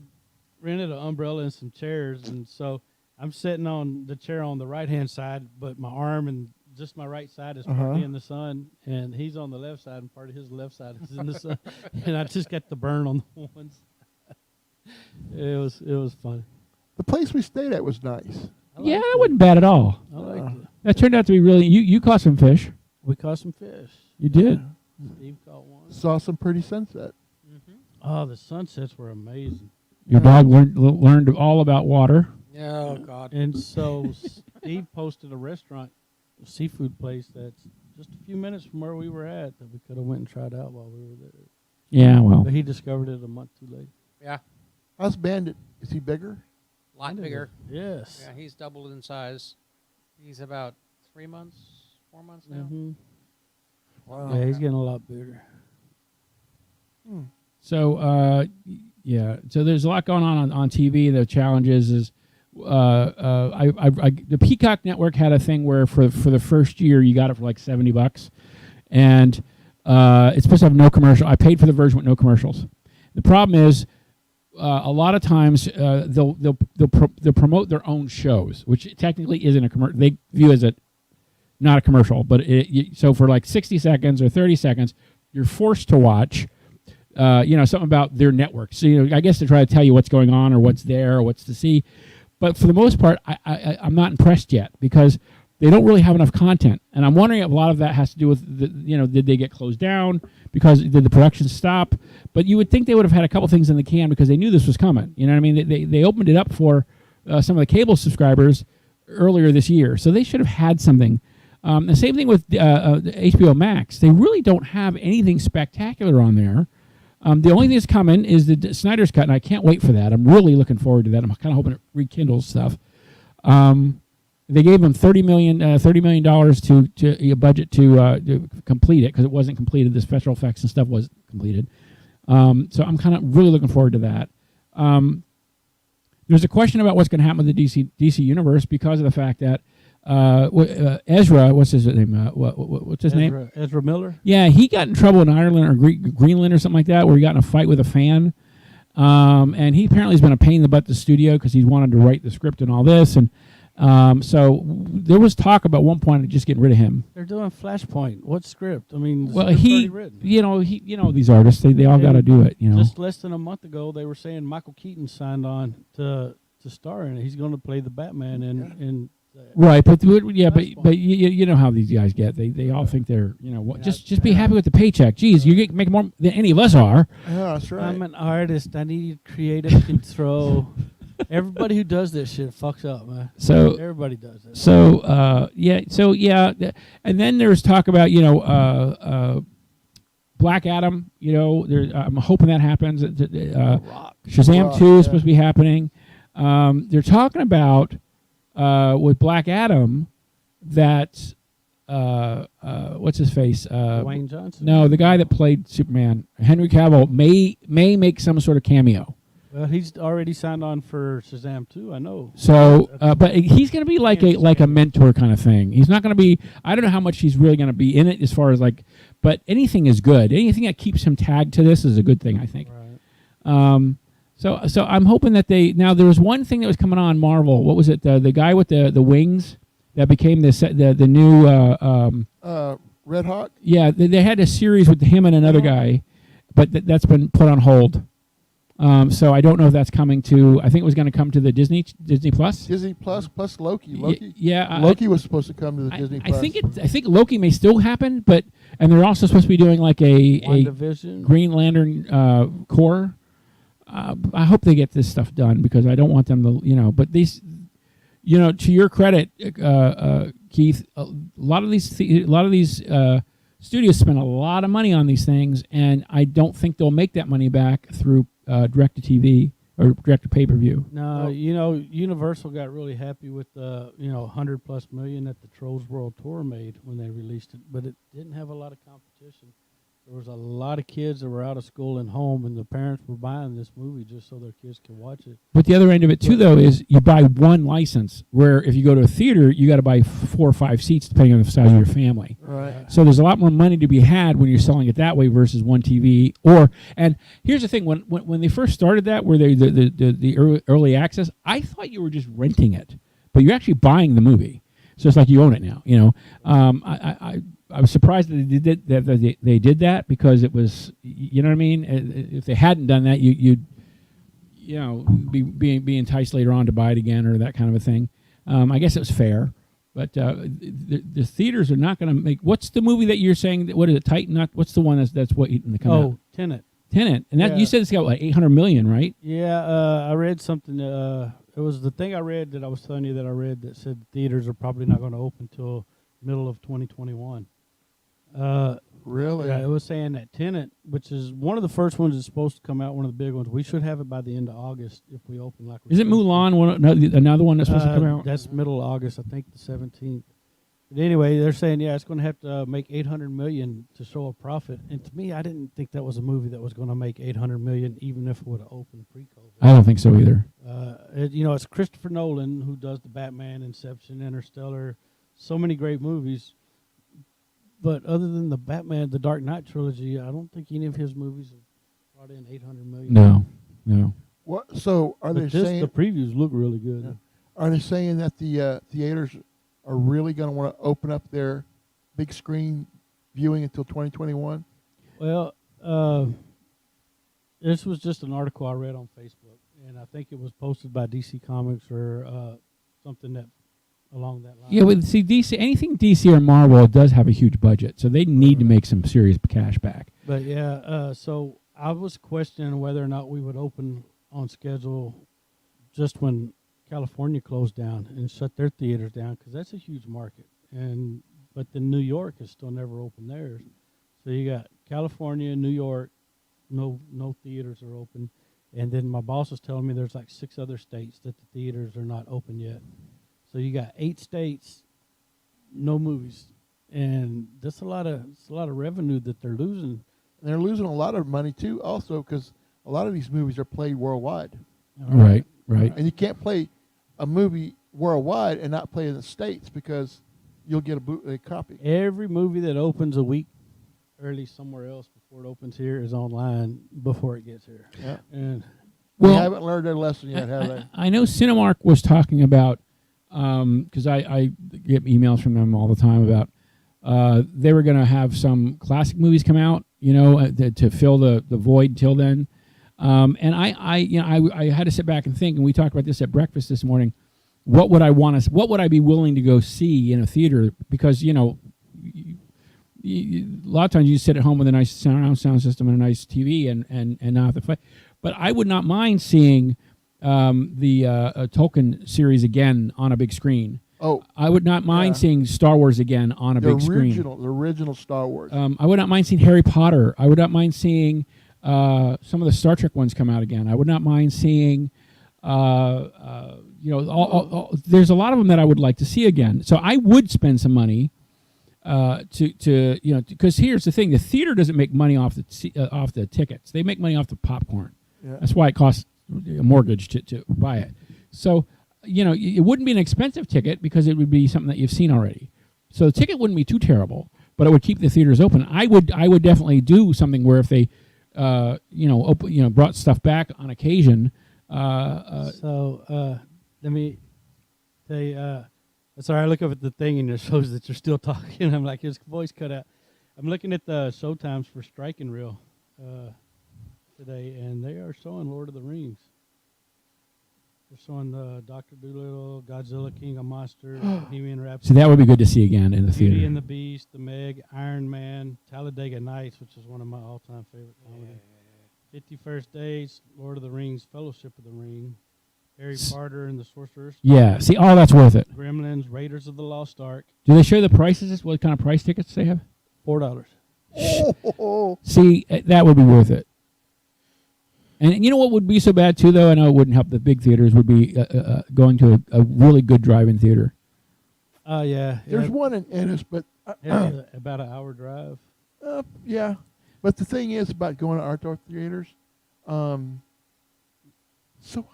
rented an umbrella and some chairs, and so I'm sitting on the chair on the right-hand side, but my arm and just my right side is partly in the sun, and he's on the left side, and part of his left side is in the sun, and I just got the burn on the ones. It was fun. The place we stayed at was nice. Yeah, that wasn't bad at all. I liked it. That turned out to be really. You caught some fish. We caught some fish. You did. Steve caught one. Saw some pretty sunset. Oh, the sunsets were amazing. Your dog learned all about water. Oh God. And so Steve posted a restaurant, a seafood place that's just a few minutes from where we were at that we could have went and tried out while we were there. Yeah, well. But he discovered it a month too late. Yeah. How's Bandit? Is he bigger? A lot bigger. Yes. Yeah, he's doubled in size. He's about 4 months now. Mm-hmm. Wow. Yeah, he's getting a lot bigger. So, yeah. So there's a lot going on TV. The challenges is, the Peacock Network had a thing where for the first year you got it for like $70, and it's supposed to have no commercial. I paid for the version with no commercials. The problem is, a lot of times they'll promote their own shows, which technically isn't a commercial. They view as not a commercial, but so for like 60 seconds or 30 seconds, you're forced to watch. Something about their network. So, I guess to try to tell you what's going on or what's there or what's to see. But for the most part, I'm not impressed yet because they don't really have enough content. And I'm wondering if a lot of that has to do with, did they get closed down? Because did the production stop? But you would think they would have had a couple things in the can because they knew this was coming. You know what I mean? They opened it up for some of the cable subscribers earlier this year. So they should have had something. The same thing with HBO Max. They really don't have anything spectacular on there. The only thing that's coming is the Snyder's Cut, and I can't wait for that. I'm really looking forward to that. I'm kind of hoping it rekindles stuff. They gave them $30 million to a budget to complete it because it wasn't completed. The special effects and stuff wasn't completed. So I'm kind of really looking forward to that. There's a question about what's going to happen with the DC universe because of the fact that Ezra, what's his name? What's his name? Ezra Miller. Yeah, he got in trouble in Ireland or Greenland or something like that, where he got in a fight with a fan. And he apparently has been a pain in the butt to the studio because he's wanted to write the script and all this. And so there was talk about one point of just getting rid of him. They're doing Flashpoint. What script? I mean, Well, script's already written. these artists, they all got to do it. Just less than a month ago, they were saying Michael Keaton signed on to star in it. He's going to play the Batman in Right, but you know how these guys get. They all think they're just be happy with the paycheck. Geez, you make more than any of us are. Yeah, that's right. I'm an artist. I need creative control. Everybody who does this shit fucks up, man. So everybody does it. And then there's talk about Black Adam. I'm hoping that happens. Shazam 2 is supposed to be happening. They're talking about. With Black Adam, that what's his face? Dwayne Johnson. No, the guy that played Superman, Henry Cavill, may make some sort of cameo. Well, he's already signed on for Shazam 2, I know. So, but he's going to be like a mentor kind of thing. He's not going to be. I don't know how much he's really going to be in it as far as like. But anything is good. Anything that keeps him tagged to this is a good thing, I think. Right. So I'm hoping that they. Now there was one thing that was coming on Marvel. What was it? The guy with the wings that became the new. Red Hawk. Yeah, they had a series with him and another guy, but that's been put on hold. So I don't know if that's coming to. I think it was going to come to the Disney Plus. Disney Plus plus Loki. Loki. Yeah. Loki was supposed to come to the Disney Plus. I think Loki may still happen, and they're also supposed to be doing like a Green Lantern Corps. I hope they get this stuff done because I don't want them to, But these, to your credit, Keith, a lot of these studios spend a lot of money on these things, and I don't think they'll make that money back through direct to TV or direct to pay per view. No, Universal got really happy with the $100+ million that the Trolls World Tour made when they released it, but it didn't have a lot of competition. There was a lot of kids that were out of school and home, and the parents were buying this movie just so their kids could watch it. But the other end of it, too, though, is you buy one license, where if you go to a theater, you got to buy 4 or 5 seats, depending on the size of your family. Right. So there's a lot more money to be had when you're selling it that way versus one TV. And here's the thing, when they first started that, where they the early access, I thought you were just renting it, but you're actually buying the movie. So it's like you own it now, I was surprised that they did that because it was, you know what I mean? If they hadn't done that, you'd be enticed later on to buy it again or that kind of a thing. I guess it was fair, but the theaters are not going to make. What's the movie that you're saying? What is it? Titan? What's the one that's waiting to come out? Oh, Tenet. And that you said it's got what, 800 million, right? Yeah, I read something. It was the thing I read that I was telling you that I read that said theaters are probably not going to open until middle of 2021. Really? Yeah, it was saying that Tenet, which is one of the first ones that's supposed to come out, one of the big ones, we should have it by the end of August if we open like. Is it Mulan? Another one that's supposed to come out? That's middle of August, I think the 17th. But anyway, they're saying it's going to have to make $800 million to show a profit. And to me, I didn't think that was a movie that was going to make $800 million, even if it would have opened pre-COVID. I don't think so either. It's Christopher Nolan who does the Batman, Inception, Interstellar, so many great movies. But other than the Batman, the Dark Knight trilogy, I don't think any of his movies have brought in $800 million. No. What? So are they saying the previews look really good? Yeah. Are they saying that the theaters are really going to want to open up their big screen viewing until 2021? Well, this was just an article I read on Facebook, and I think it was posted by DC Comics or something that along that line. Yeah, but see, anything DC or Marvel does have a huge budget, so they need to make some serious cash back. But so I was questioning whether or not we would open on schedule just when California closed down and shut their theaters down, because that's a huge market. But then New York has still never opened theirs. So you got California, New York, no theaters are open. And then my boss was telling me there's like 6 other states that the theaters are not open yet. So you got 8 states, no movies, and that's a lot of revenue that they're losing. And they're losing a lot of money too, also because a lot of these movies are played worldwide. Right. And you can't play a movie worldwide and not play in the States because you'll get a bootleg copy. Every movie that opens a week early somewhere else before it opens here is online before it gets here. Yeah. And they haven't learned their lesson yet, have they? I know Cinemark was talking about. Because I get emails from them all the time about they were going to have some classic movies come out, to fill the void till then. And I had to sit back and think, and we talked about this at breakfast this morning. What would I be willing to go see in a theater? Because a lot of times you sit at home with a nice sound system and a nice TV and not have to fight. But I would not mind seeing the Tolkien series again on a big screen. Oh, I would not mind seeing Star Wars again on a big screen. The original Star Wars. I would not mind seeing Harry Potter. I would not mind seeing some of the Star Trek ones come out again. I would not mind seeing, there's a lot of them that I would like to see again. So I would spend some money because here's the thing: the theater doesn't make money off the tickets. They make money off the popcorn. Yeah. That's why it costs a mortgage to buy it. So, it wouldn't be an expensive ticket because it would be something that you've seen already. So the ticket wouldn't be too terrible, but it would keep the theaters open. I would definitely do something where if they, brought stuff back on occasion. Let me tell you. Sorry, I look up at the thing and it shows that you're still talking. I'm like, his voice cut out. I'm looking at the show times for Striking Reel today, and they are showing Lord of the Rings. They're showing Dr. Dolittle, Godzilla, King of Monsters, Bohemian Rhapsody. So that would be good to see again in the theater. Beauty and the Beast, The Meg, Iron Man, Talladega Nights, which is one of my all-time favorite comedies. 51st Days, Lord of the Rings, Fellowship of the Ring, Harry Potter and the Sorcerer's Stone. Yeah, see, all that's worth it. Gremlins, Raiders of the Lost Ark. Do they show the prices? What kind of price tickets they have? $4. See, that would be worth it. And you know what would be so bad too, though? I know it wouldn't help the big theaters. Would be going to a really good drive-in theater. Yeah. There's one in Ennis, but about an hour drive. yeah. But the thing is about going to outdoor theaters, so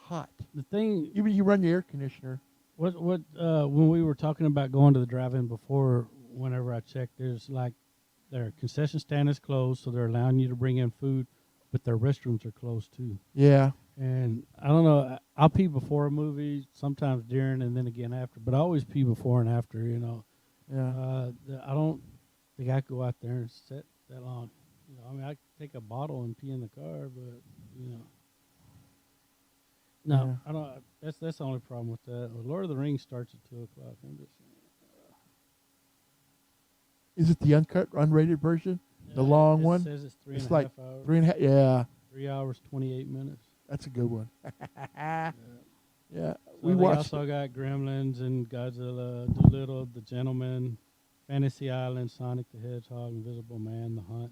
hot. The thing, Even you run your air conditioner. when we were talking about going to the drive-in before, whenever I checked, their concession stand is closed, so they're allowing you to bring in food, but their restrooms are closed too. Yeah. And I don't know, I'll pee before a movie, sometimes during, and then again after, but I always pee before and after, Yeah. I don't think I could go out there and sit that long. I could take a bottle and pee in the car, but, No, Yeah. I don't. That's the only problem with that. Lord of the Rings starts at 2:00. I'm just saying. Is it the uncut, unrated version? The long one? It says it's three It's and a like half hours. 3.5. Yeah. 3 hours, 28 minutes. That's a good one. Yeah. Yeah. So We they watched. also got Gremlins and Godzilla, Dolittle, The Gentleman, Fantasy Island, Sonic the Hedgehog, Invisible Man, The Hunt,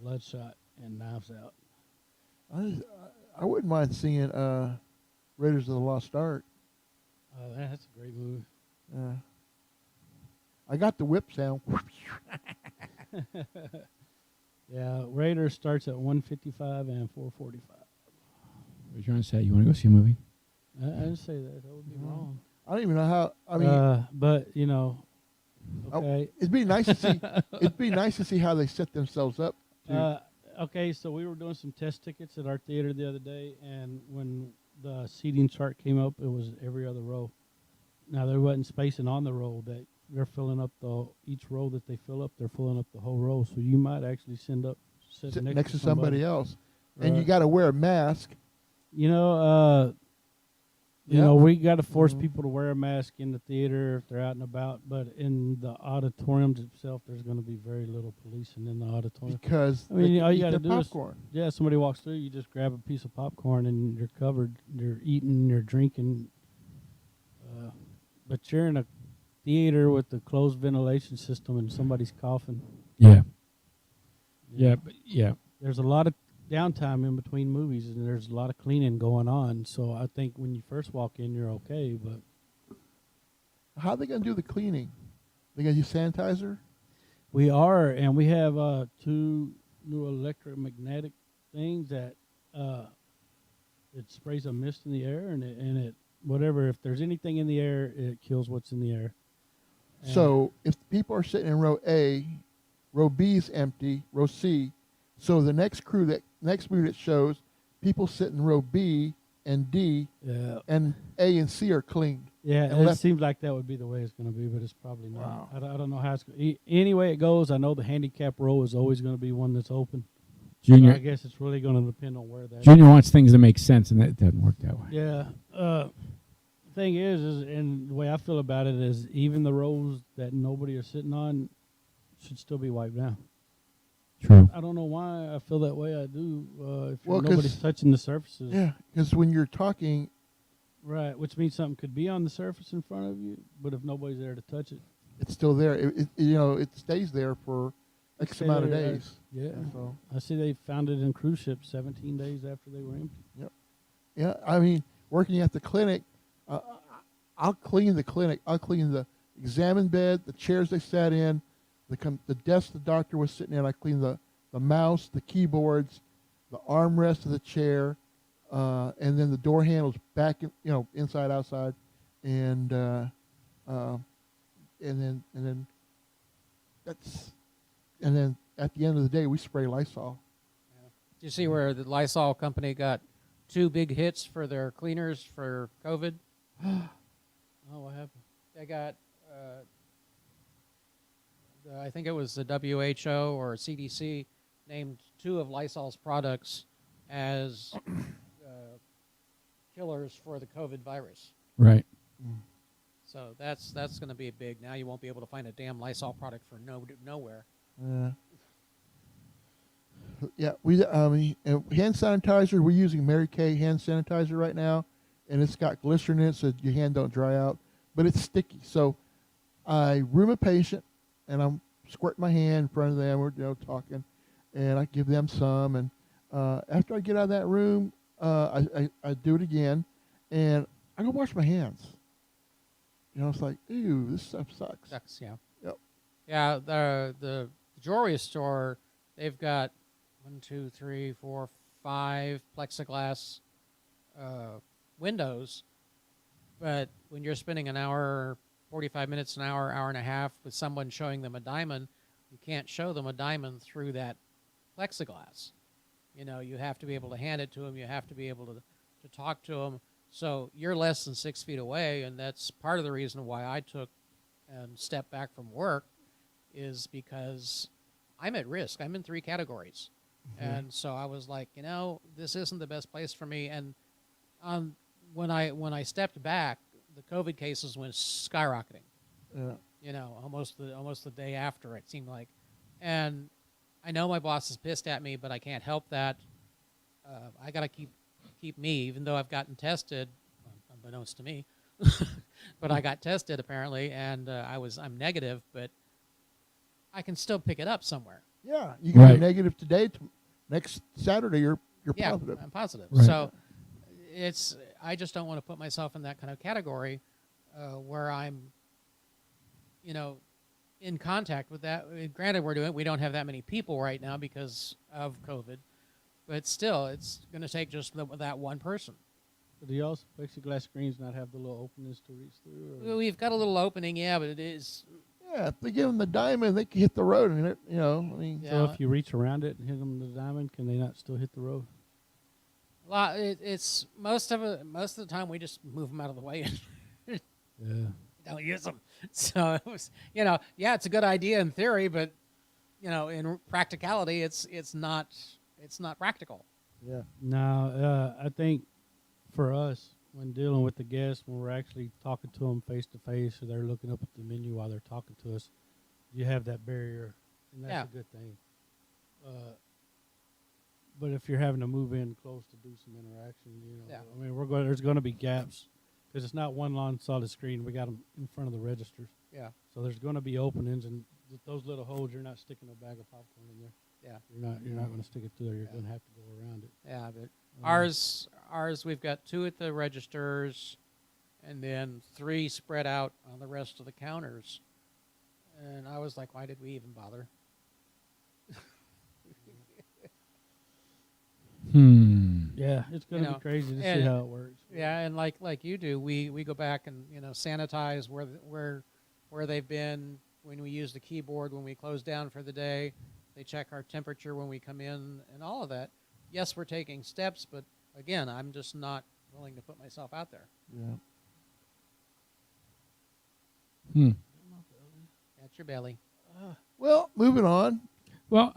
Bloodshot, and Knives Out. I wouldn't mind seeing Raiders of the Lost Ark. That's a great movie. I got the whip sound. Yeah, Raiders starts at 1:55 and 4:45. What are you trying to say? You want to go see a movie? I didn't say that. That would be wrong. I don't even know how. I mean, but okay. it'd be nice to see. It'd be nice to see how they set themselves up. Okay, so we were doing some test tickets at our theater the other day, and when the seating chart came up, it was every other row. Now, there wasn't spacing on the row. That they're filling up each row that they fill up, they're filling up the whole row. So you might actually sit next to somebody else, and you Right. got to wear a mask. We got to force people to wear a mask in the theater if they're out and about. But in the auditoriums itself, there's going to be very little policing in the auditorium. Because I mean, all you got got to do popcorn. is, somebody walks through, you just grab a piece of popcorn and you're covered. You're eating, you're drinking. But you're in a theater with the closed ventilation system and somebody's coughing. Yeah. You know, Yeah. There's a lot of downtime in between movies, and there's a lot of cleaning going on. So I think when you first walk in, you're okay. But How are they going to do the cleaning? They going to use sanitizer? we are, and we have 2 new electromagnetic things that it sprays a mist in the air, and it whatever. If there's anything in the air, it kills what's in the air. And So if people are sitting in row A, row B is empty, row C. So the next movie that shows, people sit in row B and D, yeah, and A and C are cleaned. yeah, and it left- seems like that would be the way it's going to be, but it's probably not. Wow. I don't know how it's any way it goes. I know the handicap row is always going to be one that's open. So I Junior guess it's really going to depend on where that. Junior wants things to make sense, and that doesn't work that way. Yeah. Thing is, and the way I feel about it is, even the rows that nobody is sitting on should still be wiped down. True. I don't know why I feel that way. I do. If Well, 'cause- nobody's touching the surfaces, Yeah, because when you're talking, right, which means something could be on the surface in front of you, but if nobody's there to touch it, it's still there. It stays there for X stay amount of there, days. yeah. So I see they found it in cruise ships 17 days after they were empty. yeah, I mean, working at the clinic, I'll clean the clinic. I'll clean the examine bed, the chairs they sat in, the desk the doctor was sitting in. I clean the mouse, the keyboards, the armrest of the chair, and then the door handles back, inside, outside, and then at the end of the day, we spray Lysol. Did you see where the Lysol company got 2 big hits for their cleaners for COVID? Oh, what happened? They got, I think it was the WHO or CDC named 2 of Lysol's products as killers for the COVID virus. Right. So that's going to be big. Now you won't be able to find a damn Lysol product for nowhere. Yeah, hand sanitizer. We're using Mary Kay hand sanitizer right now, and it's got glycerin in it so your hand don't dry out, but it's sticky. So I room a patient, and I'm squirting my hand in front of them. We're talking, and I give them some, and after I get out of that room, I do it again, and I go wash my hands. It's like, ew, this stuff sucks. Sucks, yeah. Yep. Yeah, the jewelry store, they've got 1, 2, 3, 4, 5 plexiglass windows, but when you're spending an hour, 45 minutes, an hour, hour and a half with someone showing them a diamond, you can't show them a diamond through that plexiglass. You have to be able to hand it to them. You have to be able to talk to them. So you're less than 6 feet away, and that's part of the reason why I took and stepped back from work, is because I'm at risk. I'm in 3 categories. Mm-hmm. And so I was like, this isn't the best place for me. And when I stepped back, the COVID cases went skyrocketing. Yeah. Almost the day after, it seemed like. And I know my boss is pissed at me, but I can't help that. I got to keep me, even though I've gotten tested, unbeknownst to me, but I got tested apparently, and I'm negative, but I can still pick it up somewhere. Yeah, you can be negative today. Next Saturday, you're positive. I'm positive. Right. So I just don't want to put myself in that kind of category where I'm, in contact with that. Granted, we don't have that many people right now because of COVID, but still, it's going to take just that one person. Do y'all's plexiglass screens not have the little openings to reach through? Or? We've got a little opening, yeah, but it is. Yeah, if they give them the diamond, they can hit the road, and Yeah. So if you reach around it and hit them with the diamond, can they not still hit the road? It's most of the time we just move them out of the way and don't use them. So it was, it's a good idea in theory, but in practicality, it's not practical. Yeah. Now, I think for us, when dealing with the guests, when we're actually talking to them face to face, or they're looking up at the menu while they're talking to us, you have that barrier, and that's a good thing. But if you're having to move in close to do some interaction, I mean, there's going to be gaps because it's not one long solid screen. We got them in front of the registers. Yeah. So there's going to be openings, and those little holes, you're not sticking a bag of popcorn in there. Yeah. You're not going to stick it through there. You're going to have to go around it. Yeah, but ours, we've got 2 at the registers, and then 3 spread out on the rest of the counters. And I was like, why did we even bother? Yeah, it's going to be crazy to see how it works. Yeah, and like you do, we go back and sanitize where they've been when we use the keyboard, when we close down for the day. They check our temperature when we come in, and all of that. Yes, we're taking steps, but again, I'm just not willing to put myself out there. Yeah. That's your belly. Well, moving on. Well,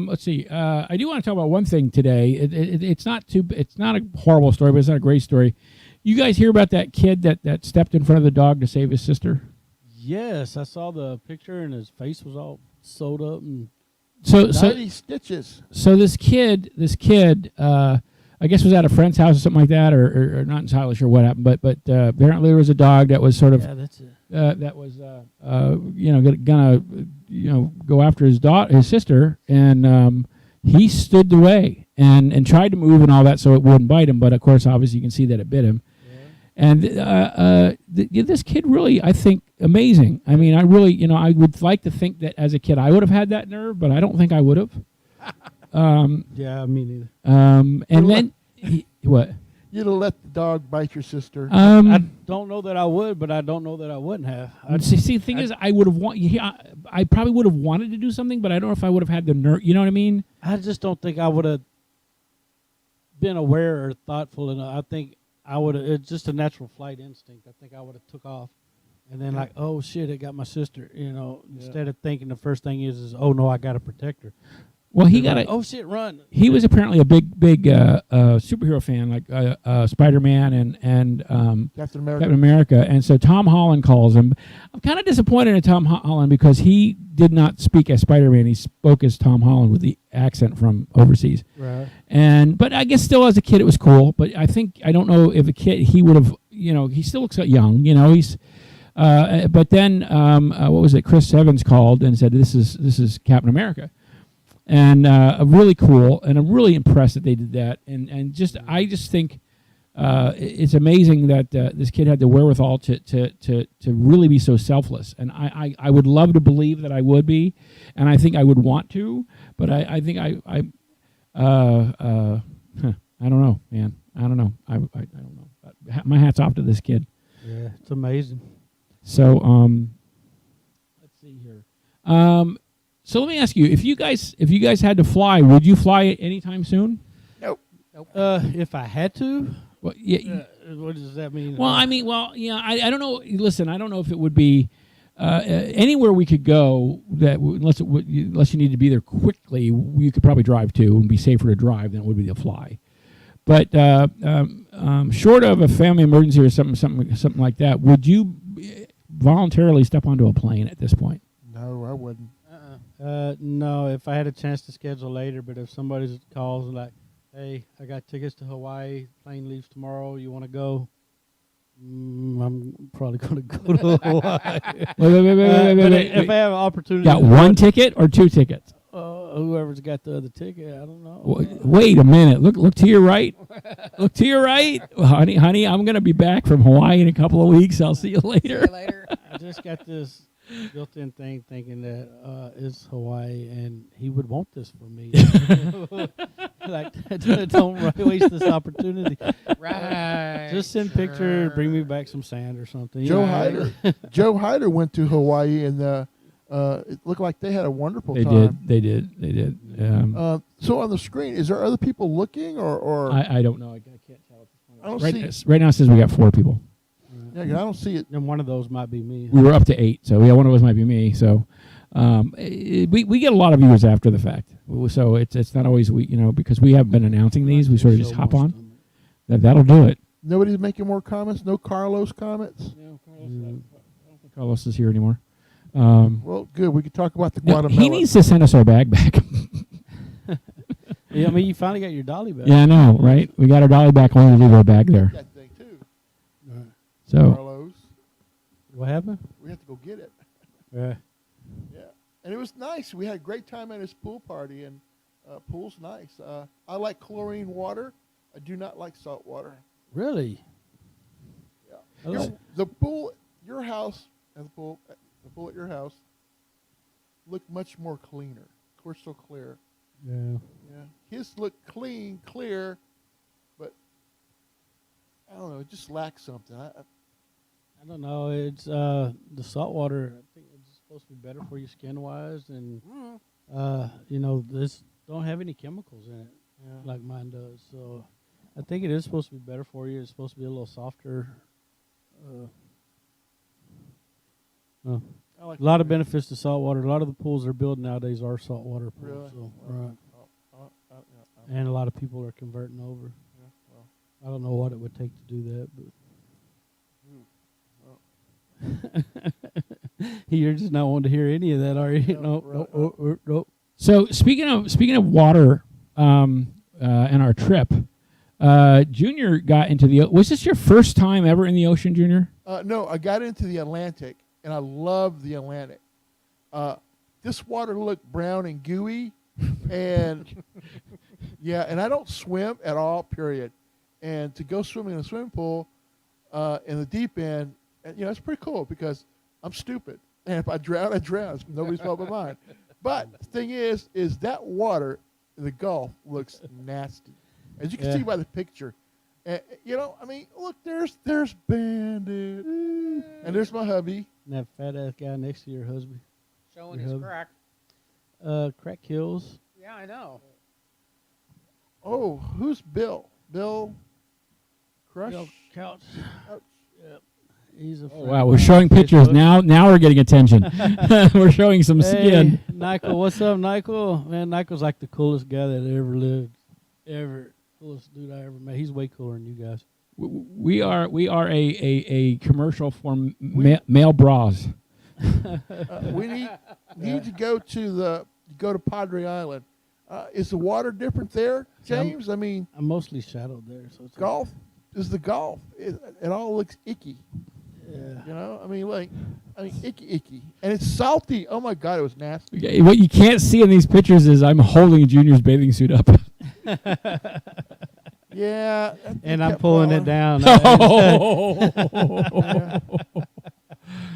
let's see. I do want to talk about one thing today. It's not a horrible story, but it's not a great story. You guys hear about that kid that stepped in front of the dog to save his sister? Yes, I saw the picture, and his face was all sewed up and 90 stitches. So this kid, I guess was at a friend's house or something like that, or not entirely sure what happened, but apparently there was a dog that was sort of that's it. that was gonna go after his sister, and he stood the way and tried to move and all that so it wouldn't bite him, but of course obviously you can see that it bit him. And this kid really, I think, amazing. I mean, I really, I would like to think that as a kid I would have had that nerve, but I don't think I would have. Yeah, me neither. And then What? You'd have let the dog bite your sister. I don't know that I would, but I don't know that I wouldn't have. See, the thing is, I would have I probably would have wanted to do something, but I don't know if I would have had the nerve. You know what I mean? I just don't think I would have been aware or thoughtful enough. I think I would have. It's just a natural flight instinct. I think I would have took off, and then like, oh shit, it got my sister. You know, instead of thinking the first thing is oh no, I got to protect her. Well, he They're got like, a. oh shit, run. He was apparently a big superhero fan, like Spider-Man and Captain America. Captain America, and so Tom Holland calls him. I'm kind of disappointed in Tom Holland because he did not speak as Spider-Man. He spoke as Tom Holland with the accent from overseas. Right. But I guess still as a kid it was cool. But I don't know if a kid he would have. You know, he still looks young. You know, he's. But then what was it? Chris Evans called and said, "This is Captain America." And really cool, and I'm really impressed that they did that. And I just think it's amazing that this kid had the wherewithal to really be so selfless. And I would love to believe that I would be, and I think I would want to, but I think I don't know, man. I don't know. I don't know. My hat's off to this kid. Yeah, it's amazing. So let's see here. So let me ask you: if you guys had to fly, would you fly anytime soon? Nope. If I had to, Well, yeah. what does that mean? Well, I mean, I don't know. Listen, I don't know if it would be anywhere we could go that unless you need to be there quickly, you could probably drive to and be safer to drive than it would be to fly. But short of a family emergency or something like that, would you voluntarily step onto a plane at this point? No, I wouldn't. No, if I had a chance to schedule later, but if somebody calls and like, hey, I got tickets to Hawaii, plane leaves tomorrow, you want to go? I'm probably going to go to Hawaii. But if I have an opportunity. Got one ticket or two tickets? Whoever's got the other ticket, I don't know. Wait a minute. Look to your right. Look to your right. Honey, I'm going to be back from Hawaii in a couple of weeks. I'll see you later. I just got this built-in thing thinking that it's Hawaii and he would want this for me. Like, don't waste this opportunity. Right. Just send picture, bring me back some sand or something. Joe Hyder went to Hawaii and it looked like they had a wonderful time. They did. So on the screen, is there other people looking or I don't know. I can't tell at this point. I don't see. Right now it says we got 4 people. Yeah, 'cause I don't see it. And one of those might be me. We were up to 8, so yeah, one of us might be me. So we get a lot of viewers after the fact. So it's not always because we haven't been announcing these. We sort of just hop on. That'll do it. Nobody's making more comments. No Carlos comments. No, Carlos. I don't think Carlos is here anymore. Well, good. We could talk about the Guatemala. He needs to send us our bag back. Yeah, I mean, you finally got your dolly back. Yeah, I know, right? We got our dolly back. I wanted to leave our bag there. That thing too. So Carlos, What happened? we have to go get it. Yeah. Yeah, and it was nice. We had a great time at his pool party, and pool's nice. I like chlorine water. I do not like salt water. Really? Yeah. The pool, your house, and the pool at your house look much more cleaner, crystal clear. Yeah. Yeah, his look clean, clear, but I don't know. It just lacks something. I don't know. It's the salt water. I think it's supposed to be better for you skin wise, and this don't have any chemicals in it like mine does. So I think it is supposed to be better for you. It's supposed to be a little softer. I like a lot of benefits to salt water. A lot of the pools they're building nowadays are saltwater pools. Really? So, Well, right. And a lot of people are converting over. I don't know what it would take to do that, but you're just not wanting to hear any of that, are you? No. So speaking of water, and our trip, Junior got into the. Was this your first time ever in the ocean, Junior? No, I got into the Atlantic, and I love the Atlantic. This water looked brown and gooey, and and I don't swim at all, period. And to go swimming in a swimming pool in the deep end, it's pretty cool because I'm stupid. And if I drown, I drown. It's nobody's fault but mine. But the thing is that water in the Gulf looks nasty. As you can see by the picture, I mean, look, there's Bandit, and there's my hubby. And that fat ass guy next to your husband. Showing Your his hub. crack. Crack kills. Yeah, I know. Oh, who's Bill? Bill Crush? Bill Couch. Ouch. Yep. He's a Oh, friend wow, of we're mine showing on pictures Facebook. now we're getting attention. We're showing some skin. Hey, Nykel, what's up, Nykel? Man, Nykel's like the coolest guy that ever lived. Coolest dude I ever met. He's way cooler than you guys. We are a commercial for male bras. We need to go to Padre Island. Is the water different there, James? I mean, I'm mostly shadowed there, so it's golf is the golf. It all looks icky. Yeah. I mean, icky, and it's salty. Oh my God, it was nasty. Okay, what you can't see in these pictures is I'm holding Junior's bathing suit up. Yeah, And I'm pulling it down.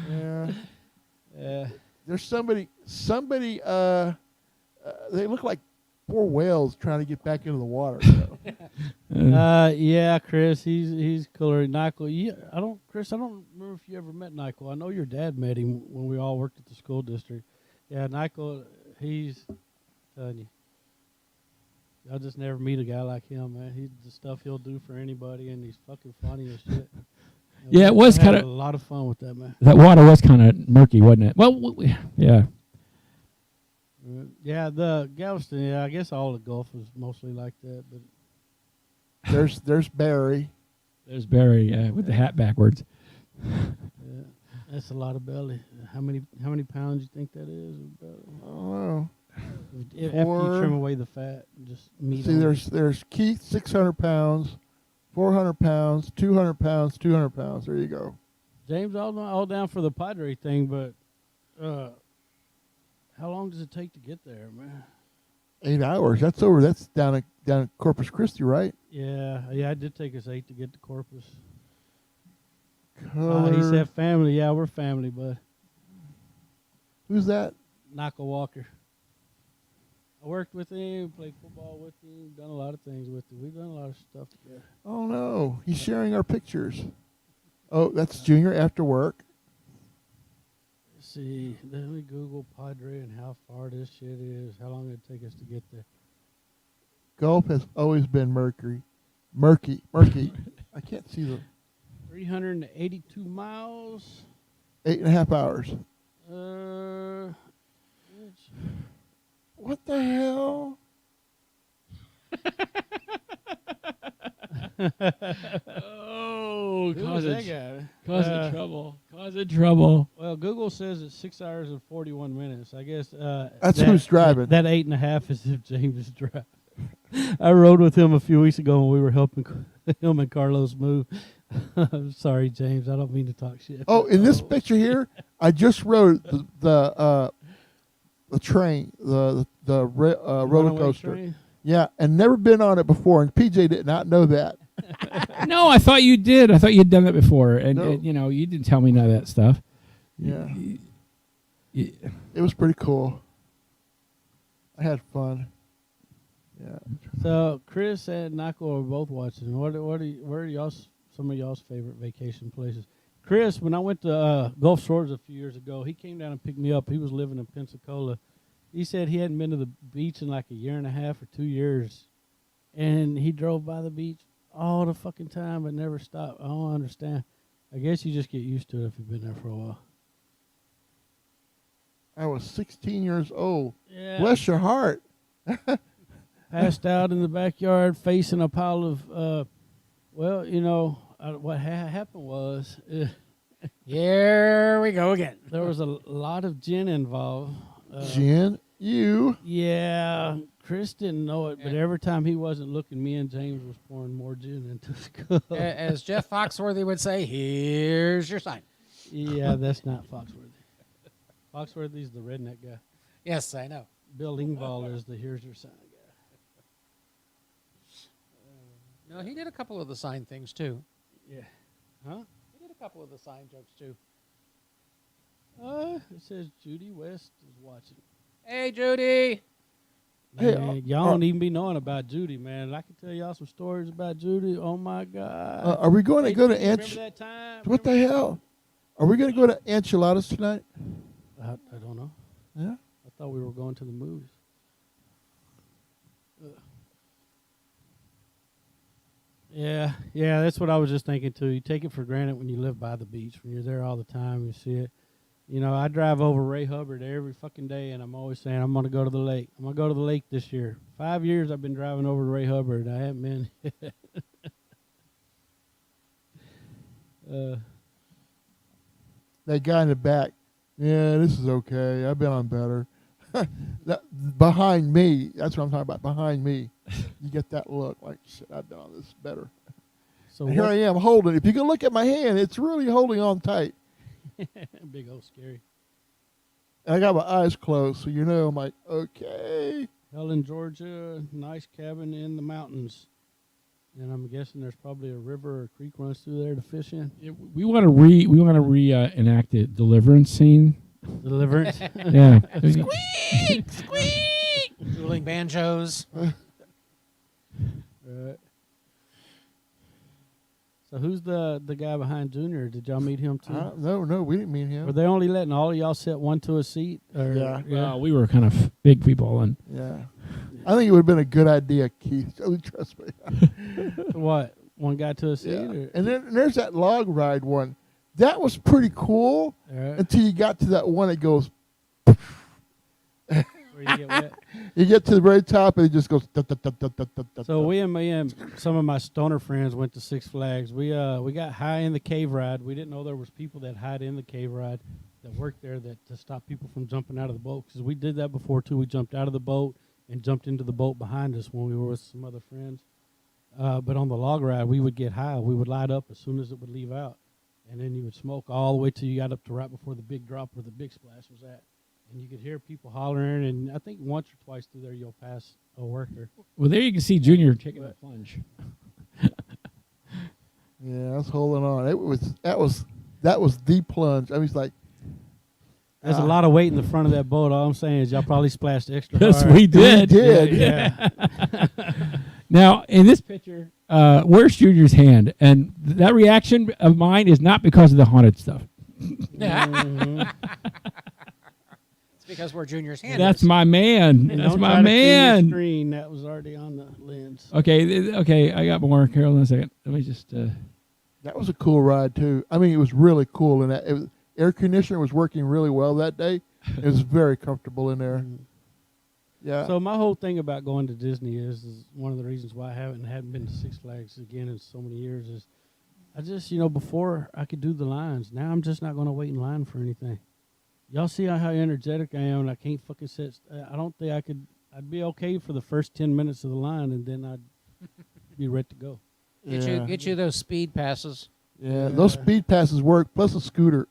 Yeah. Yeah. There's somebody. They look like poor whales trying to get back into the water. Yeah, Chris, he's cooler than Nykel. Chris, I don't remember if you ever met Nykel. I know your dad met him when we all worked at the school district. Yeah, Nykel, he's telling you. I'll just never meet a guy like him, man. The stuff he'll do for anybody, and he's fucking funny as shit. Yeah, it was I had kinda- a lot of fun with that, man. That water was kind of murky, wasn't it? Well, yeah. Yeah, the Galveston. Yeah, I guess all the Gulf was mostly like that, but There's Barry. There's Barry with the hat backwards. yeah, that's a lot of belly. How many pounds you think that is? I don't know. After you Four. trim away the fat, and just meat. See, on there's Keith, 600 pounds, 400 pounds, 200 pounds, 200 pounds. There you go. James all down for the Padre thing, but how long does it take to get there, man? 8 hours. That's down at Corpus Christi, right? Yeah, it did take us 8 to get to Corpus. Color. He said family. Yeah, we're family, bud. Who's that? Nykel Walker. I worked with him, played football with him, done a lot of things with him. We've done a lot of stuff together. Oh no, he's sharing our pictures. Oh, that's Junior after work. Let's see, let me Google Padre and how far this shit is. How long did it take us to get there? Golf has always been murky. I can't see the 382 miles. 8.5 hours. What the hell? Oh, Who was that guy? causing trouble. Causing trouble. Well, Google says it's 6 hours and 41 minutes. I guess That's who's driving. That 8.5 is if James is driving. I rode with him a few weeks ago when we were helping him and Carlos move. I'm sorry, James. I don't mean to talk shit. Oh, in this picture here, I just rode the train, the roller Runaway coaster. train? Yeah, and never been on it before, and PJ did not know that. No, I thought you did. I thought you'd done that before, and No. you didn't tell me none of that stuff. Yeah, Y- it was pretty cool. I had fun. Yeah. So Chris and Nykel are both watching. Where are some of y'all's favorite vacation places? Chris, when I went to Gulf Shores a few years ago, he came down and picked me up. He was living in Pensacola. He said he hadn't been to the beach in like a year and a half or 2 years, and he drove by the beach all the fucking time but never stopped. I don't understand. I guess you just get used to it if you've been there for a while. I was 16 years old. Yeah. Bless your heart. Passed out in the backyard facing a pile of, what happened was Here we go again. there was a lot of gin involved. Jen, you. Yeah, Chris didn't know it, but every time he wasn't looking, me and James was pouring more gin into his cup. As Jeff Foxworthy would say, here's your sign. Yeah, that's not Foxworthy. Foxworthy's the redneck guy. Yes, I know. Bill Engvall is the here's your sign guy. No, he did a couple of the sign things, too. Yeah. Huh? He did a couple of the sign jokes, too. It says Judy West is watching. Hey, Judy. Hey, Man, y'all don't even be knowing about Judy, man. I can tell y'all some stories about Judy. Oh my God! are we going to Hey, go to remember that time? What the hell? Are we going to go to Enchiladas tonight? I don't know. Yeah. I thought we were going to the movies. Yeah, that's what I was just thinking too. You take it for granted when you live by the beach, when you're there all the time, you see it. You know, I drive over Ray Hubbard every fucking day, and I'm always saying, I'm going to go to the lake. I'm going to go to the lake this year. 5 years I've been driving over to Ray Hubbard. I haven't been. That guy in the back, yeah, this is okay. I've been on better. Behind me, that's what I'm talking about. Behind me, you get that look like, shit, I've been on this better. So And here I am holding. If you can look at my hand, it's really holding on tight. Big old scary. And I got my eyes closed, so you know I'm like, okay. Helen, Georgia, nice cabin in the mountains. And I'm guessing there's probably a river or a creek runs through there to fish in. Yeah, we want to reenact the Deliverance scene. Deliverance. Yeah. Squeak, squeak. Dueling banjos. Right. So who's the guy behind Junior? Did y'all meet him too? No, we didn't meet him. Were they only letting all of y'all sit one to a seat? Or, Yeah. Well, we were kind of big people, and Yeah. I think it would have been a good idea, Keith. Trust me. What? One guy to a seat? Yeah. Or? And then there's that log ride one. That was pretty cool All right. until you got to that one that goes. Where you get wet? You get to the very top and it just goes. So me and some of my stoner friends went to Six Flags. We got high in the cave ride. We didn't know there was people that hide in the cave ride that worked there to stop people from jumping out of the boat. Because we did that before too. We jumped out of the boat and jumped into the boat behind us when we were with some other friends. But on the log ride, we would get high. We would light up as soon as it would leave out. And then you would smoke all the way till you got up to right before the big drop where the big splash was at. And you could hear people hollering. And I think once or twice through there you'll pass a worker. well, there you can see Junior taking that plunge. Yeah, I was holding on. That was the plunge. I was like, There's a lot of weight in the front of that boat. All I'm saying is y'all probably splashed extra Yes, hard. we did. We did. Yeah. Now, in this picture, where's Junior's hand? And that reaction of mine is not because of the haunted stuff. Mhm. It's because we're Junior's hand. That's my man. And That's don't my try to clean your man. screen. That was already on the lens. Okay, I got more. Carol, in a second. Let me just. that was a cool ride too. I mean, it was really cool, and air conditioner was working really well that day. It was very comfortable in there. Mhm. Yeah. So my whole thing about going to Disney is one of the reasons why I hadn't been to Six Flags again in so many years is I just, before I could do the lines, now I'm just not going to wait in line for anything. Y'all see how energetic I am, and I can't fucking sit. I don't think I'd be okay for the first 10 minutes of the line, and then I'd be ready to go. Get you those speed passes. Yeah, those speed passes work, plus a scooter.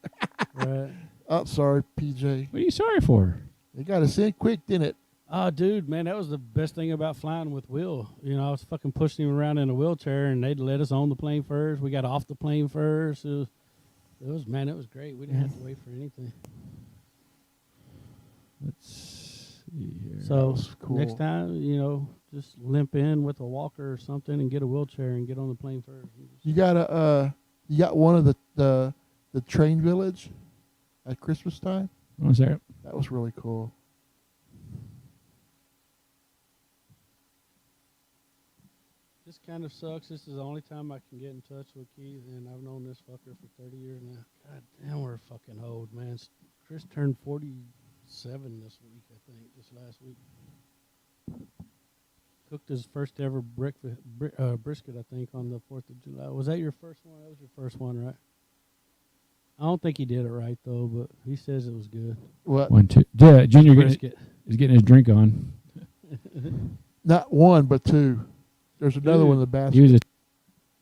Right. Oh, sorry, PJ. What are you sorry for? They got us in quick, didn't it? Oh, dude, man, that was the best thing about flying with Will. I was fucking pushing him around in a wheelchair, and they'd let us on the plane first. We got off the plane first. It was great. We didn't have to wait for anything. Let's see here. So was cool. next time, just limp in with a walker or something and get a wheelchair and get on the plane first. You got one of the train village at Christmas time. One second. That was really cool. This kind of sucks. This is the only time I can get in touch with Keith, and I've known this fucker for 30 years now. God damn, we're fucking old, man. Chris turned 47 this week, I think, this last week. Cooked his first ever brisket, I think, on the 4th of July. Was that your first one? That was your first one, right? I don't think he did it right, though, but he says it was good. What? 1, 2. Junior Brisket. is getting his drink on. Not one, but two. There's another one in the basket. He was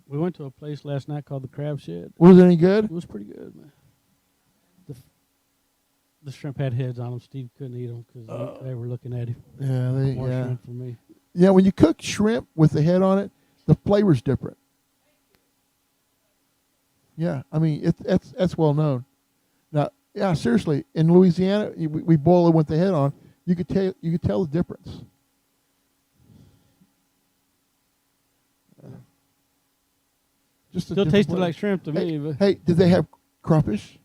We went to a place last night called the Crab Shed. Was it any good? It was pretty good, man. The shrimp had heads on them. Steve couldn't eat them because they were looking at him. Yeah, More shrimp for me. Yeah, when you cook shrimp with the head on it, the flavor's different. Yeah, I mean that's well known. Now, yeah, seriously, in Louisiana, we boil it with the head on. You could tell the difference. Just a Still different tasted flavor. like shrimp to me. But Hey, did they have crawfish?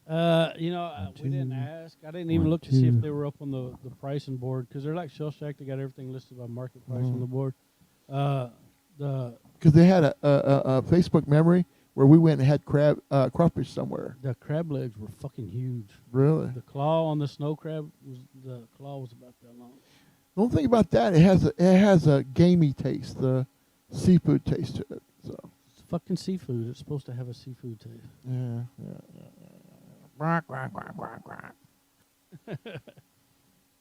we didn't ask. I didn't even look to see if they were up on the pricing board because they're like Shell Shack. They got everything listed by market price on the board. Because they had a Facebook memory where we went and had crawfish somewhere. The crab legs were fucking huge. Really? The claw on the snow crab was about that long. The only thing about that, it has a gamey taste, the seafood taste to it. So It's fucking seafood. It's supposed to have a seafood taste. yeah. The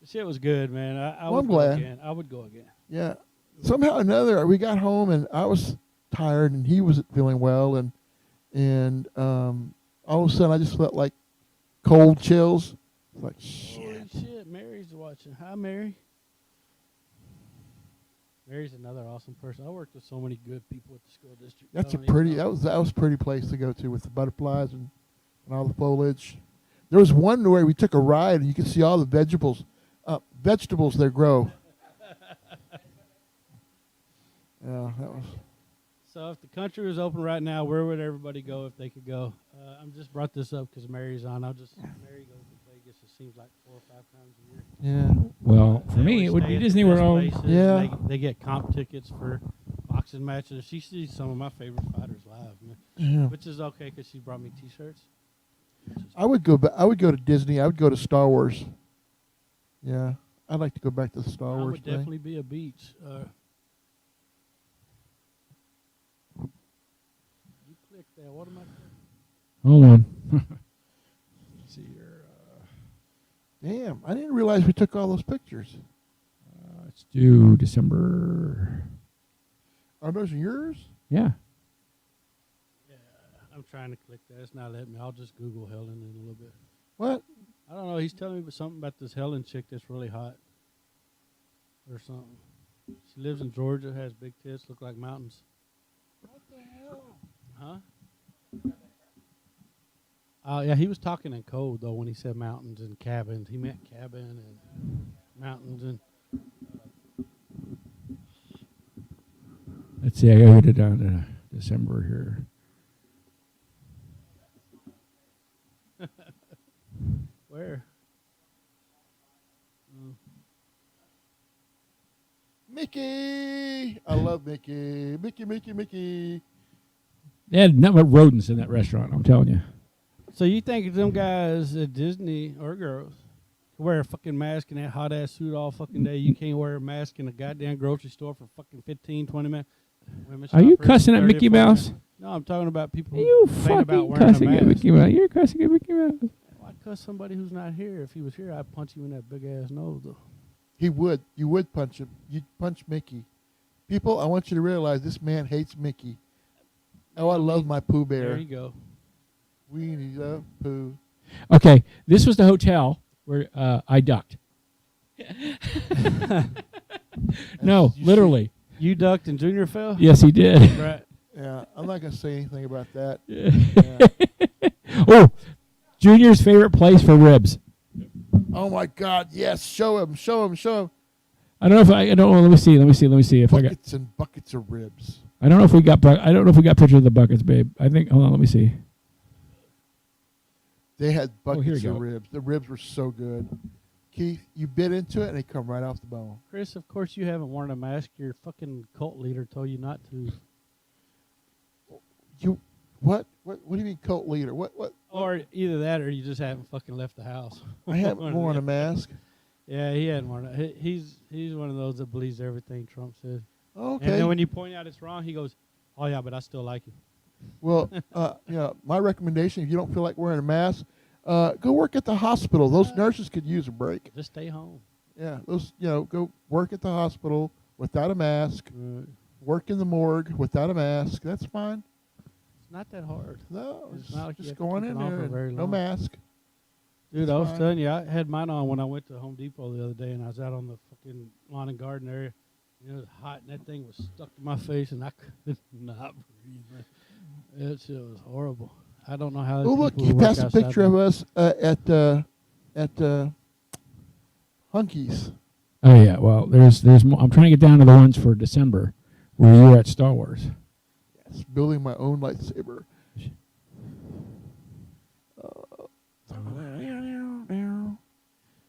shit was good, man. I Well, would I'm go glad. again. I would go again. Yeah. Somehow or another, we got home and I was tired and he wasn't feeling well, and all of a sudden I just felt like cold chills. Like Holy shit, Mary's watching. Hi, Mary. Mary's another awesome person. I worked with so many good people at the school district. that's I a don't even pretty know. that was a pretty place to go to with the butterflies and all the foliage. There was one where we took a ride and you could see all the vegetables they grow. Yeah, that was. So if the country was open right now, where would everybody go if they could go? I'm just brought this up because Mary's on. Mary goes to Vegas. It seems like 4 or 5 times a year. Yeah. Well, for They me, always it would stay be at the Disney best World. places. Yeah. They get comp tickets for boxing matches. She sees some of my favorite fighters live, man. Yeah. Which is okay because she brought me T-shirts. I would go to Disney. I would go to Star Wars. Yeah, I'd like to go back to the Star I Wars would thing. definitely be a beach. You click there. What am I? Hold on. Let's see here. Damn, I didn't realize we took all those pictures. It's due December. Are those yours? Yeah. I'm trying to click that. It's not letting me. I'll just Google Helen in a little bit. What? I don't know. He's telling me something about this Helen chick that's really hot or something. She lives in Georgia, has big tits, look like mountains. What the hell? Huh? Yeah, he was talking in code, though, when he said mountains and cabins. He meant cabin and mountains. And Let's see. I got it down to December here. where? Mickey! I love Mickey. Mickey. They had nothing but rodents in that restaurant, I'm telling you. So you think them guys at Disney or girls wear a fucking mask in that hot-ass suit all fucking day? You can't wear a mask in a goddamn grocery store for fucking 15 , 20 minutes? Women Are you shop for cussing at 30 or Mickey 40 Mouse? minutes. No, I'm talking about people You who complain about fucking wearing a cussing at mask. Mickey Mouse. You're cussing at Mickey Mouse. Why cuss somebody who's not here? If he was here, I'd punch you in that big-ass nose, though. He would. You would punch him. You'd punch Mickey. People, I want you to realize this man hates Mickey. Oh, I love my Pooh Bear. There you go. Weenie the Pooh. Okay, this was the hotel where I ducked. No, You literally. You ducked and Junior fell? Yes, he did. Right. Yeah, I'm not going to say anything about that. Oh, Junior's favorite place for ribs. Oh, my God. Yes. Show him. I don't know if I don't know. Let me see if I got. Buckets and buckets of ribs. I don't know if we got. I don't know if we got pictures of the buckets, babe. I think. Hold on. Let me see. They had Oh, here buckets you of go. ribs. The ribs were so good. Keith, you bit into it and they come right off the bone. Chris, of course you haven't worn a mask. Your fucking cult leader told you not to. You what? What do you mean cult leader? What? Or either that or you just haven't fucking left the house. I haven't worn a mask. Yeah, he hadn't worn it. He's one of those that believes everything Trump says. Okay. And then when you point out it's wrong, he goes, "Oh yeah, but I still like you." Well, my recommendation: if you don't feel like wearing a mask, go work at the hospital. Those nurses could use a break. Just stay home. Yeah, go work at the hospital without a mask. Work in the morgue without a mask. That's fine. It's not that hard. No, It's not like you just have to go on keep in it on there for and very no long. mask. Dude, It's I was fine. telling you, I had mine on when I went to Home Depot the other day, and I was out on the fucking lawn and garden area. And it was hot, and that thing was stuck to my face, and I could not breathe. Man. That shit was horrible. I don't know how. Oh, look, people he who work passed a outside picture do of it. us at Hunky's. Oh yeah. Well, there's more. I'm trying to get down to the ones for December, where you were at Star Wars. Yes, building my own lightsaber.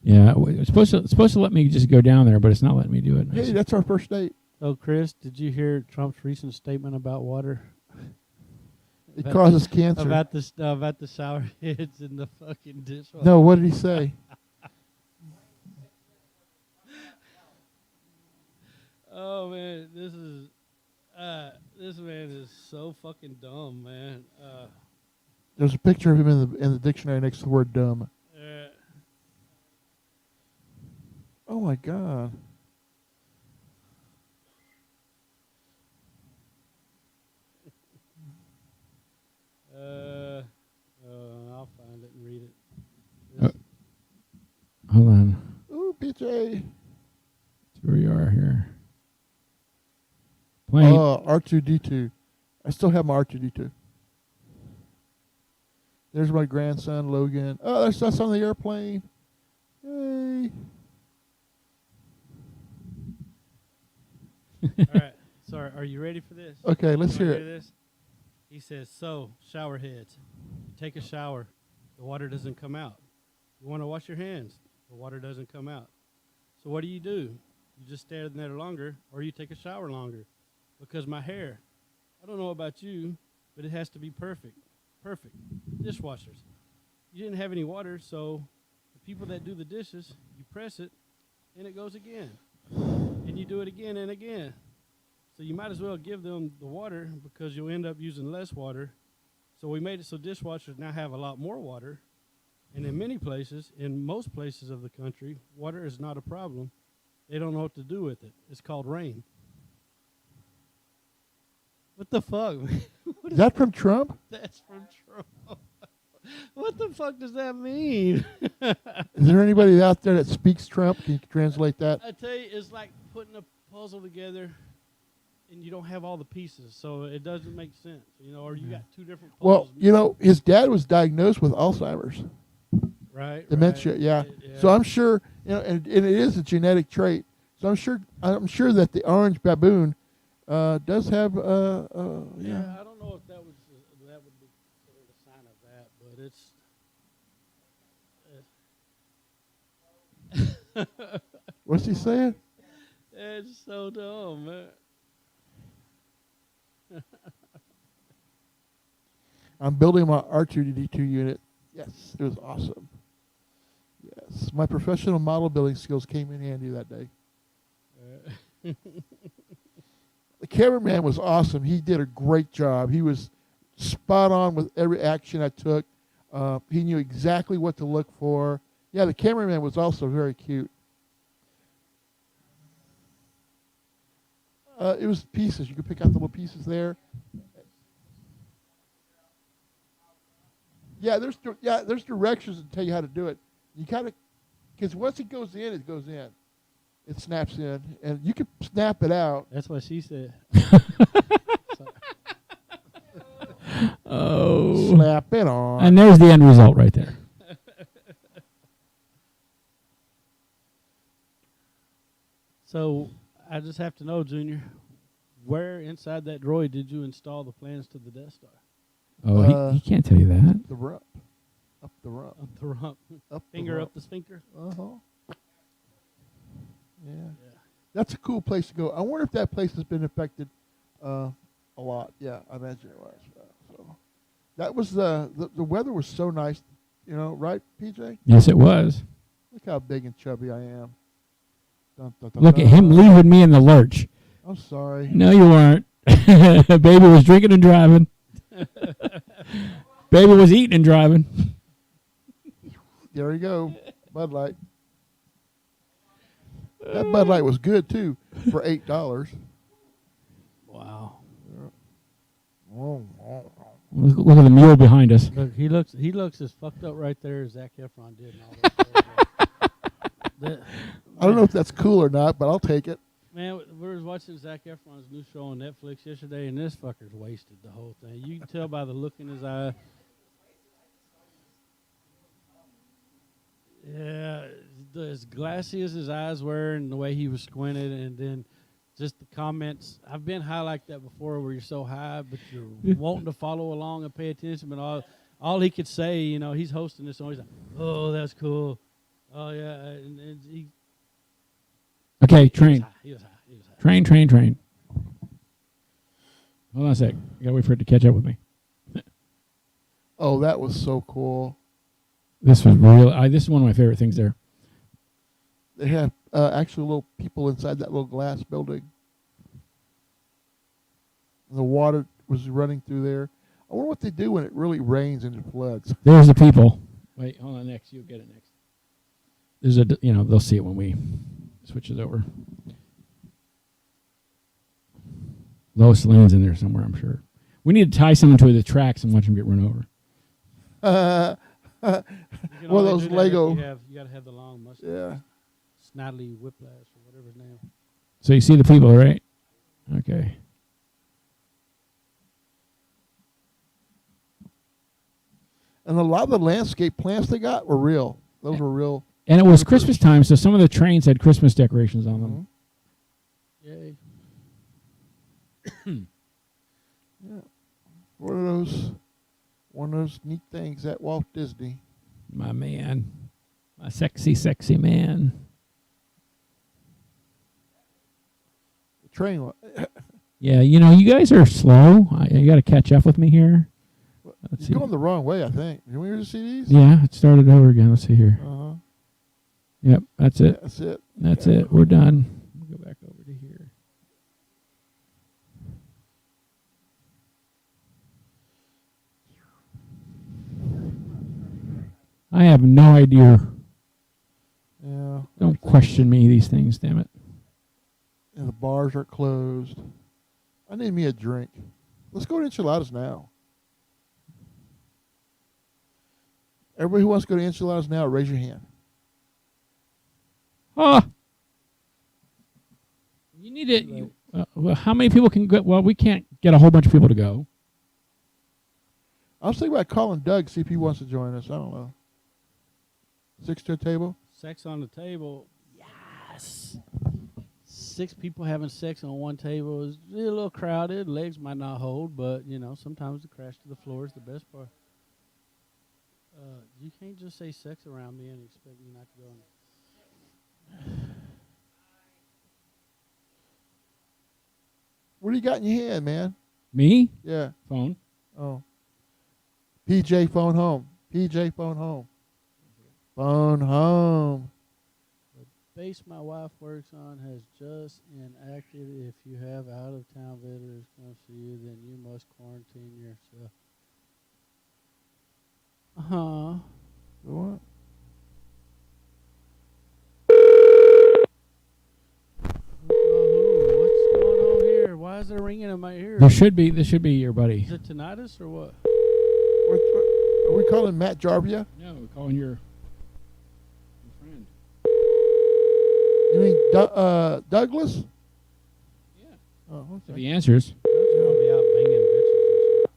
Yeah, it's supposed to let me just go down there, but it's not letting me do it. Hey, that's our first date. Oh, Chris, did you hear Trump's recent statement about water? It causes cancer. About the shower heads in the fucking dishwasher. No, what did he say? Oh man, this man is so fucking dumb, man. There's a picture of him in the dictionary next to the word dumb. Oh my God. I'll find it and read it. Hold on. Ooh, PJ. See where you are here. Playing. R2D2. I still have my R2D2. There's my grandson, Logan. Oh, that's us on the airplane. Yay. All right. So are you ready for this? Okay, let's You hear ready it. for this? He says, so, shower heads. You take a shower. The water doesn't come out. You want to wash your hands. The water doesn't come out. So what do? You just stay there longer, or you take a shower longer. Because my hair, I don't know about you, but it has to be perfect. Perfect. Dishwashers. You didn't have any water, so the people that do the dishes, you press it, and it goes again. And you do it again and again. So you might as well give them the water because you'll end up using less water. So we made it so dishwashers now have a lot more water. And in many places, in most places of the country, water is not a problem. They don't know what to do with it. It's called rain. What the fuck? Is that from Trump? That's from Trump. What the fuck does that mean? Is there anybody out there that speaks Trump? Can you translate that? I tell you, it's like putting a puzzle together and you don't have all the pieces, so it doesn't make sense, or you got two different puzzles. Well, his dad was diagnosed with Alzheimer's. Right. Dementia, right. yeah. So I'm sure, and it is a genetic trait. So I'm sure that the orange baboon does have, Yeah, I don't know if that would be considered a sign of that, but it's what's he saying? it's so dumb, man. I'm building my R2D2 unit. Yes, it was awesome. Yes, my professional model building skills came in handy that day. The cameraman was awesome. He did a great job. He was spot on with every action I took. He knew exactly what to look for. Yeah, the cameraman was also very cute. It was pieces. You could pick out the little pieces there. Yeah, there's directions that tell you how to do it. You kind of, because once it goes in, it goes in. It snaps in, and you can snap it out. That's what she said. Oh. Slap it on. And there's the end result right there. So I just have to know, Junior, where inside that droid did you install the plans to the Death Star? Oh, he can't tell you that. The rump. Up the rump. Up the rump. Up the Finger rump. up the sphincter. Uh-huh. Yeah. That's a cool place to go. I wonder if that place has been affected a lot. Yeah, I imagine it was. So that was the weather was so nice, right, PJ? Yes, it was. Look how big and chubby I am. Dun, dun, dun, Look at him dun. leaving me in the lurch. I'm sorry. No, you weren't. Baby was drinking and driving. Baby was eating and driving. There you go. Bud Light. That Bud Light was good too for $8. Wow. Look at the mule behind us. Look, he looks as fucked up right there as Zac Efron did. And all that. I don't know if that's cool or not, but I'll take it. Man, we were watching Zac Efron's new show on Netflix yesterday, and this fucker's wasted the whole thing. You can tell by the look in his eye. Yeah, as glassy as his eyes were and the way he was squinted, and then just the comments. I've been high like that before, where you're so high, but you're wanting to follow along and pay attention. But all he could say, you know, he's hosting this, and he's like, "Oh, that's cool. Oh yeah," and he. Okay, train. He was high. He was high. Train. Hold on a sec. I gotta wait for it to catch up with me. Oh, that was so cool. This was real. This is one of my favorite things there. They had actually little people inside that little glass building. The water was running through there. I wonder what they do when it really rains and it floods. There's the people. Wait, hold on. Next, you'll get it next. There's they'll see it when we switch it over. Lois Lane's in there somewhere, I'm sure. We need to tie someone to the tracks and watch them get run over. One of those Lego. You got to have the long mustache. Yeah. Snidely Whiplash or whatever his name. So you see the people, right? Okay. And a lot of the landscape plants they got were real. Those were real. And it was Christmas time, so some of the trains had Christmas decorations on them. Yay. Yeah. One of those neat things at Walt Disney. My man. My sexy, sexy man. The train. Yeah, you guys are slow. You got to catch up with me here. Let's see. You're going the wrong way, I think. You want me to see these? Yeah, it started over again. Let's see here. Uh-huh. Yep, that's it. That's it. That's it. We're done. We'll go back over to here. I have no idea. Yeah. Don't question me these things, damn it. And the bars are closed. I need me a drink. Let's go to enchiladas now. Everybody who wants to go to enchiladas now, raise your hand. You need it. Well, how many people can go? Well, we can't get a whole bunch of people to go. I was thinking about calling Doug, see if he wants to join us. I don't know. 6 to a table? Sex on the table. Yes. 6 people having sex on one table is a little crowded. Legs might not hold, but, sometimes the crash to the floor is the best part. You can't just say sex around me and expect me not to go in. What do you got in your hand, man? Me? Yeah. Phone. Oh. PJ, phone home. PJ, phone home. Phone home. The base my wife works on has just enacted if you have out-of-town visitors come see you, then you must quarantine yourself. Uh-huh. What? What's going on here? Why is there ringing in my ear? This should be your buddy. Is it tinnitus or what? Are we calling Matt Jarvia? No, we're calling your friend. You mean Douglas? Yeah. Oh, If okay. he answers. I'll be out banging bitches and shit.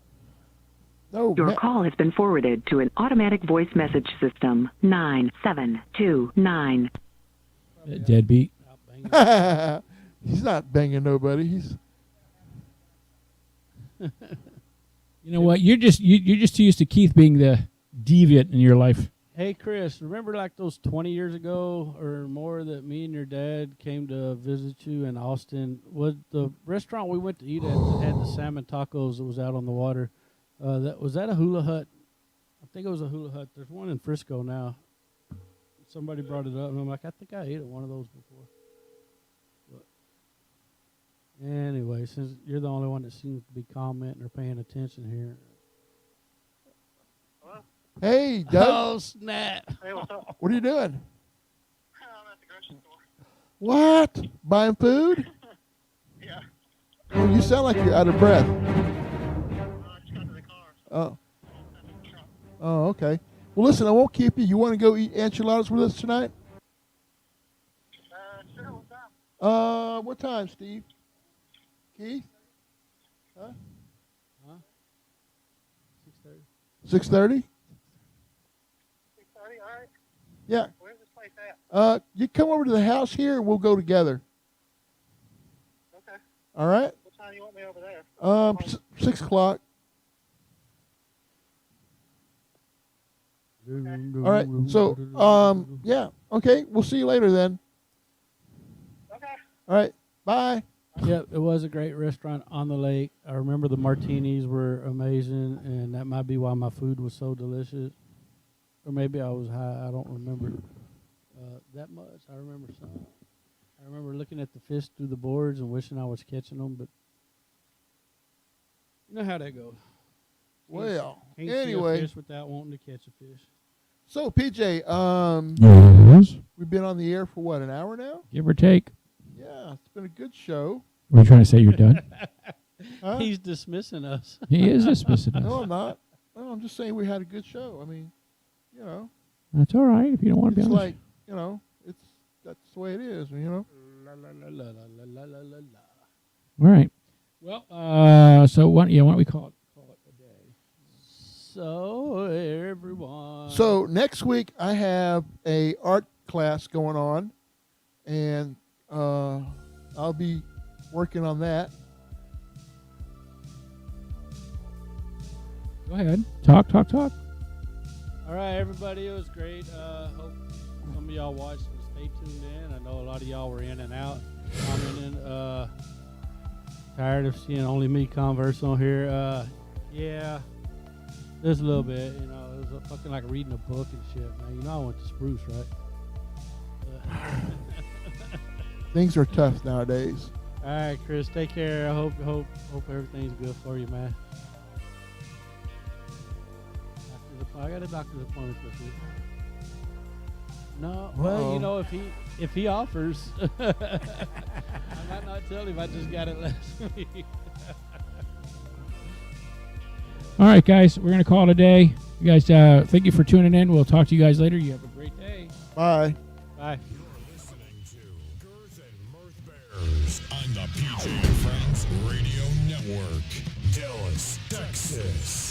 No, Your Matt, call has been forwarded to an automatic voice message system. 9729. Deadbeat. Out banging. he's not banging nobody. He's You know what? You're just too used to Keith being the deviant in your life. Hey, Chris, remember like those 20 years ago or more that me and your dad came to visit you in Austin? Was the restaurant we went to eat at that had the salmon tacos that was out on the water? Was that a Hula Hut? I think it was a Hula Hut. There's one in Frisco now. Somebody brought it up, and I'm like, I think I ate at one of those before. But anyway, since you're the only one that seems to be commenting or paying attention here. Hey, Doug. Oh, snap. Hey, what's up? What are you doing? I'm at the grocery store. What? Buying food? Yeah. Oh, you sound like you're out of breath. I just got to the car. So Oh. I'm in the truck. Oh, okay. Well, listen, I won't keep you. You want to go eat enchiladas with us tonight? Sure, what's up? What time, Steve? Keith? Huh? 6:30. 6:30? 6:30, all right. Yeah. Where's this place at? You come over to the house here and we'll go together. All right. What time do you want me over there? 6 o'clock. All right. So, yeah. Okay. We'll see you later then. Okay. All right. Bye. Yeah, it was a great restaurant on the lake. I remember the martinis were amazing, and that might be why my food was so delicious. Or maybe I was high. I don't remember that much. I remember some. I remember looking at the fish through the boards and wishing I was catching them, but you know how that goes. Well, Can't see a anyway. fish without wanting to catch a fish. So, PJ, Yes. we've been on the air for what, an hour now? Give or take. Yeah, it's been a good show. Are you trying to say you're done? Huh? He's dismissing us. He is dismissing us. No, I'm not. No, I'm just saying we had a good show. I mean, you know, That's all right if you don't want to be it's on the like, you know, that's the way it is, you know. La, la, la, la, la, la, la, la, la. All right. Well, so why don't we call it a day? So, everyone. So next week I have a art class going on, and I'll be working on that. Go ahead. Talk. All right, everybody, it was great. Hope some of y'all watched and stay tuned in. I know a lot of y'all were in and out commenting. Tired of seeing only me converse on here. Yeah, there's a little bit. You know, it was fucking like reading a book and shit, man. You know, I went to Spruce, right? Things are tough nowadays. All right, Chris, take care. I hope everything's good for you, man. I got a doctor's appointment this week. No, well, Uh-oh. you know, if he offers, I might not tell him I just got it last week. All right, guys. We're going to call it a day. You guys, thank you for tuning in. We'll talk to you guys later. You have a great day. Bye. Bye. Listening to Girth Mirth Bears on the PJ and Friends Radio Network, Dallas, Texas.